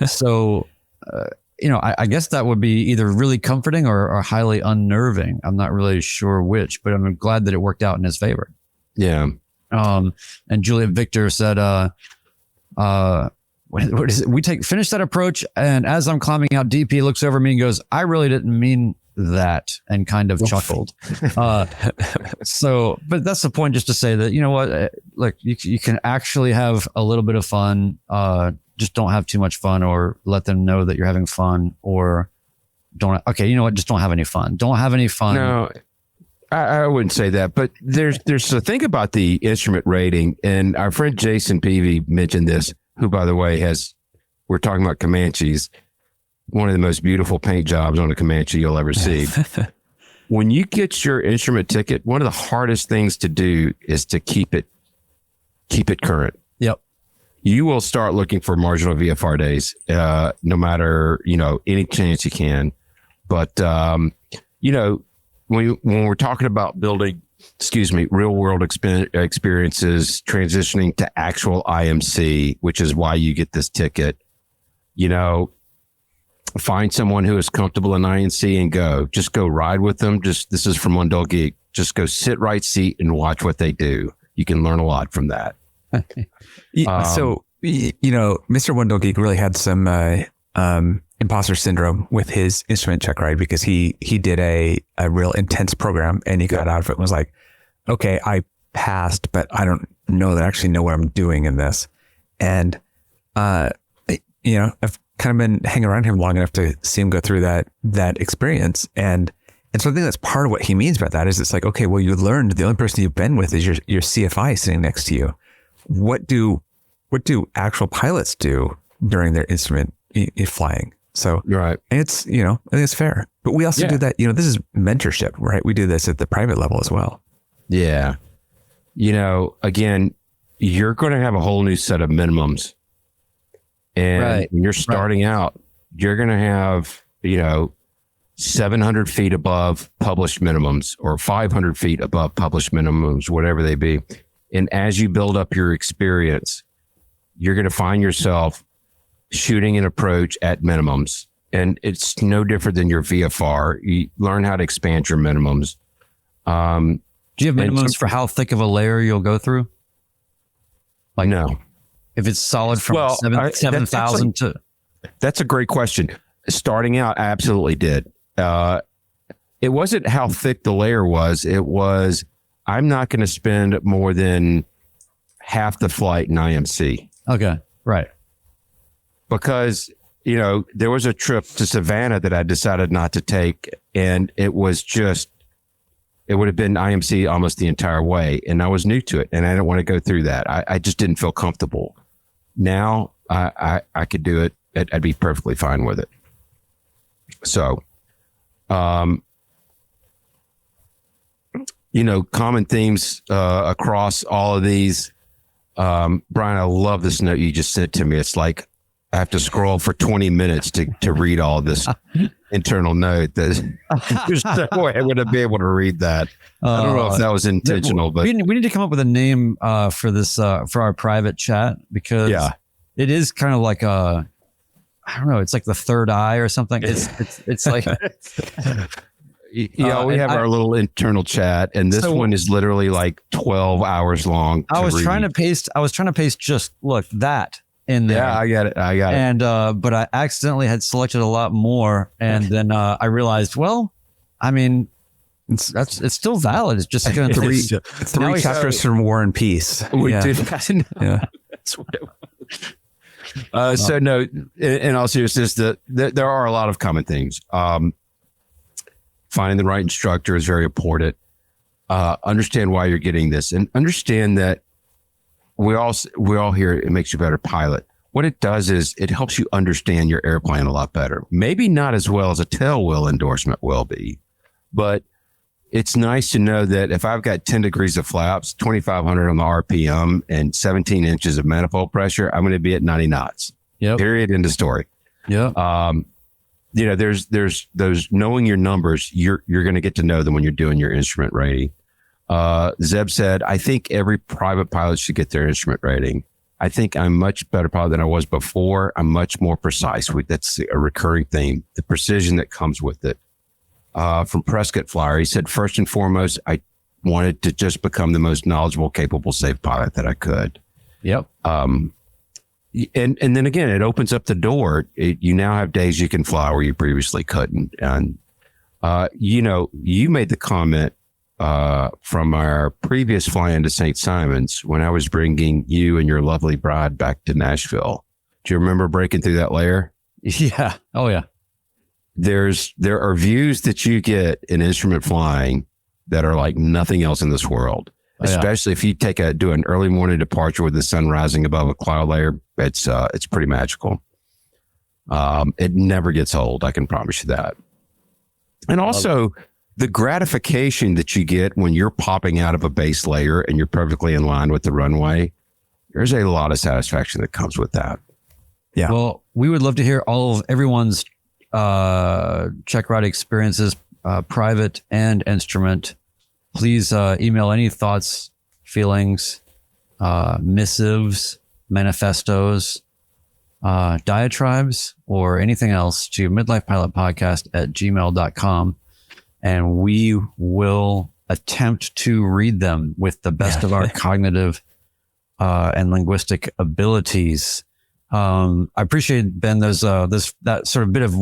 So, I guess that would be either really comforting or highly unnerving. I'm not really sure which, but I'm glad that it worked out in his favor. Yeah. And Juliet Victor said, what is it? We finish that approach, and as I'm climbing out, DP looks over me and goes, I really didn't mean that, and kind of chuckled. But that's the point, just to say that, you know what, like you can actually have a little bit of fun. Just don't have too much fun, or let them know that you're having fun, or just don't have any fun. Don't have any fun. No, I wouldn't say that, but there's a thing about the instrument rating, and our friend Jason Peavy mentioned this, who, by the way, has we're talking about Comanches, one of the most beautiful paint jobs on a Comanche you'll ever see. When you get your instrument ticket, one of the hardest things to do is to keep it current. Yep. You will start looking for marginal VFR days, no matter, any chance you can. But, when we're talking about building, real world experiences, transitioning to actual IMC, which is why you get this ticket, find someone who is comfortable in INC and just go ride with them. This is from One Dull Geek. Just go sit right seat and watch what they do. You can learn a lot from that. So, Mr. One Dull Geek really had some imposter syndrome with his instrument check ride because he did a real intense program and he got out of it and was like, okay, I passed, but I don't know that I actually know what I'm doing in this. And, I've kind of been hanging around him long enough to see him go through that experience. And so I think that's part of what he means by that is it's like, okay, well, you learned the only person you've been with is your CFI sitting next to you. What do actual pilots do during their instrument flying? So right. It's, I think it's fair, but we also do that, this is mentorship, right? We do this at the private level as well. Yeah. Again, you're going to have a whole new set of minimums. And when you're starting out, you're going to have, 700 feet above published minimums or 500 feet above published minimums, whatever they be. And as you build up your experience, you're going to find yourself shooting an approach at minimums. And it's no different than your VFR. You learn how to expand your minimums. Do you have minimums for how thick of a layer you'll go through? No. If it's solid from 7,000 to... That's a great question. Starting out, I absolutely did. It wasn't how thick the layer was. It was, I'm not going to spend more than half the flight in IMC. Okay, right. Because, there was a trip to Savannah that I decided not to take, and it would have been IMC almost the entire way, and I was new to it, and I didn't want to go through that. I just didn't feel comfortable. Now, I could do it. I'd be perfectly fine with it. So, common themes across all of these. Brian, I love this note you just sent to me. It's like I have to scroll for 20 minutes to read all this internal note. There's no way I'm going to be able to read that. I don't know if that was intentional, but we need to come up with a name for this for our private chat because it is kind of like I don't know. It's like the third eye or something. It's like we have our little internal chat, and this one is literally like 12 hours long. I was trying to paste just look that in there. Yeah, I got it. And but I accidentally had selected a lot more, and then I realized, well, I mean, it's still valid. It's just going to three chapters from War and Peace. We did. Yeah. That's what it was. So no, in all seriousness, there are a lot of common things. Finding the right instructor is very important. Understand why you're getting this, and understand that we all hear it makes you a better pilot. What it does is it helps you understand your airplane a lot better. Maybe not as well as a tailwheel endorsement will be, but it's nice to know that if I've got 10 degrees of flaps, 2,500 on the RPM, and 17 inches of manifold pressure, I'm going to be at 90 knots. Yep. Period. End of story. Yeah. There's those knowing your numbers. You're going to get to know them when you're doing your instrument rating. Zeb said, I think every private pilot should get their instrument rating. I think I'm much better pilot than I was before. I'm much more precise. That's a recurring theme, the precision that comes with it. From Prescott Flyer, he said, first and foremost, I wanted to just become the most knowledgeable, capable, safe pilot that I could. Yep. And then again, it opens up the door. You now have days you can fly where you previously couldn't. And, you made the comment from our previous fly into St. Simon's when I was bringing you and your lovely bride back to Nashville. Do you remember breaking through that layer? Yeah. Oh, yeah. There are views that you get in instrument flying that are like nothing else in this world. Especially if you do an early morning departure with the sun rising above a cloud layer, it's pretty magical. It never gets old. I can promise you that. And also the gratification that you get when you're popping out of a base layer and you're perfectly in line with the runway, there's a lot of satisfaction that comes with that. Yeah. Well, we would love to hear all of everyone's Checkride experiences, private and instrument. Please email any thoughts, feelings, missives, manifestos, diatribes, or anything else to midlifepilotpodcast@gmail.com. And we will attempt to read them with the best of our cognitive and linguistic abilities. I appreciate, Ben, there's that sort of bit of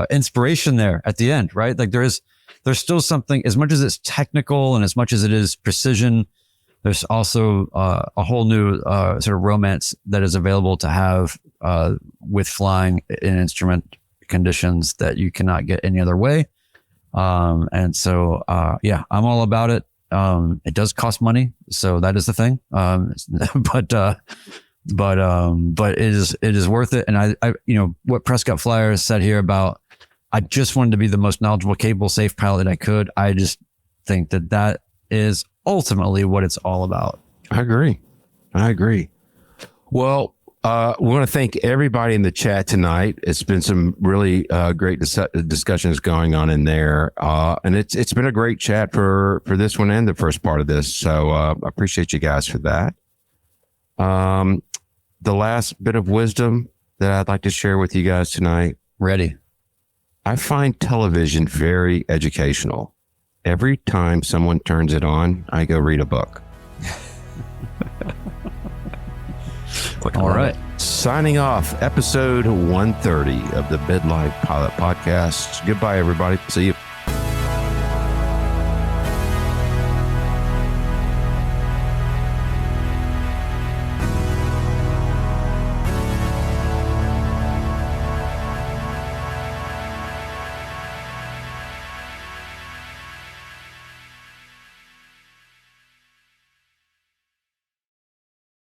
inspiration there at the end, right? Like there's still something, as much as it's technical and as much as it is precision, there's also a whole new sort of romance that is available to have with flying in instrument conditions that you cannot get any other way. And so, I'm all about it. It does cost money, so that is the thing. But it is worth it. And I what Prescott Flyers said here about, I just wanted to be the most knowledgeable, capable, safe pilot I could. I just think that is ultimately what it's all about. I agree. Well, we want to thank everybody in the chat tonight. It's been some really great discussions going on in there. And it's been a great chat for this one and the first part of this. So I appreciate you guys for that. The last bit of wisdom that I'd like to share with you guys tonight. Ready. I find television very educational. Every time someone turns it on, I go read a book. All right. Signing off, episode 130 of the Midlife Pilot Podcast. Goodbye, everybody. See you.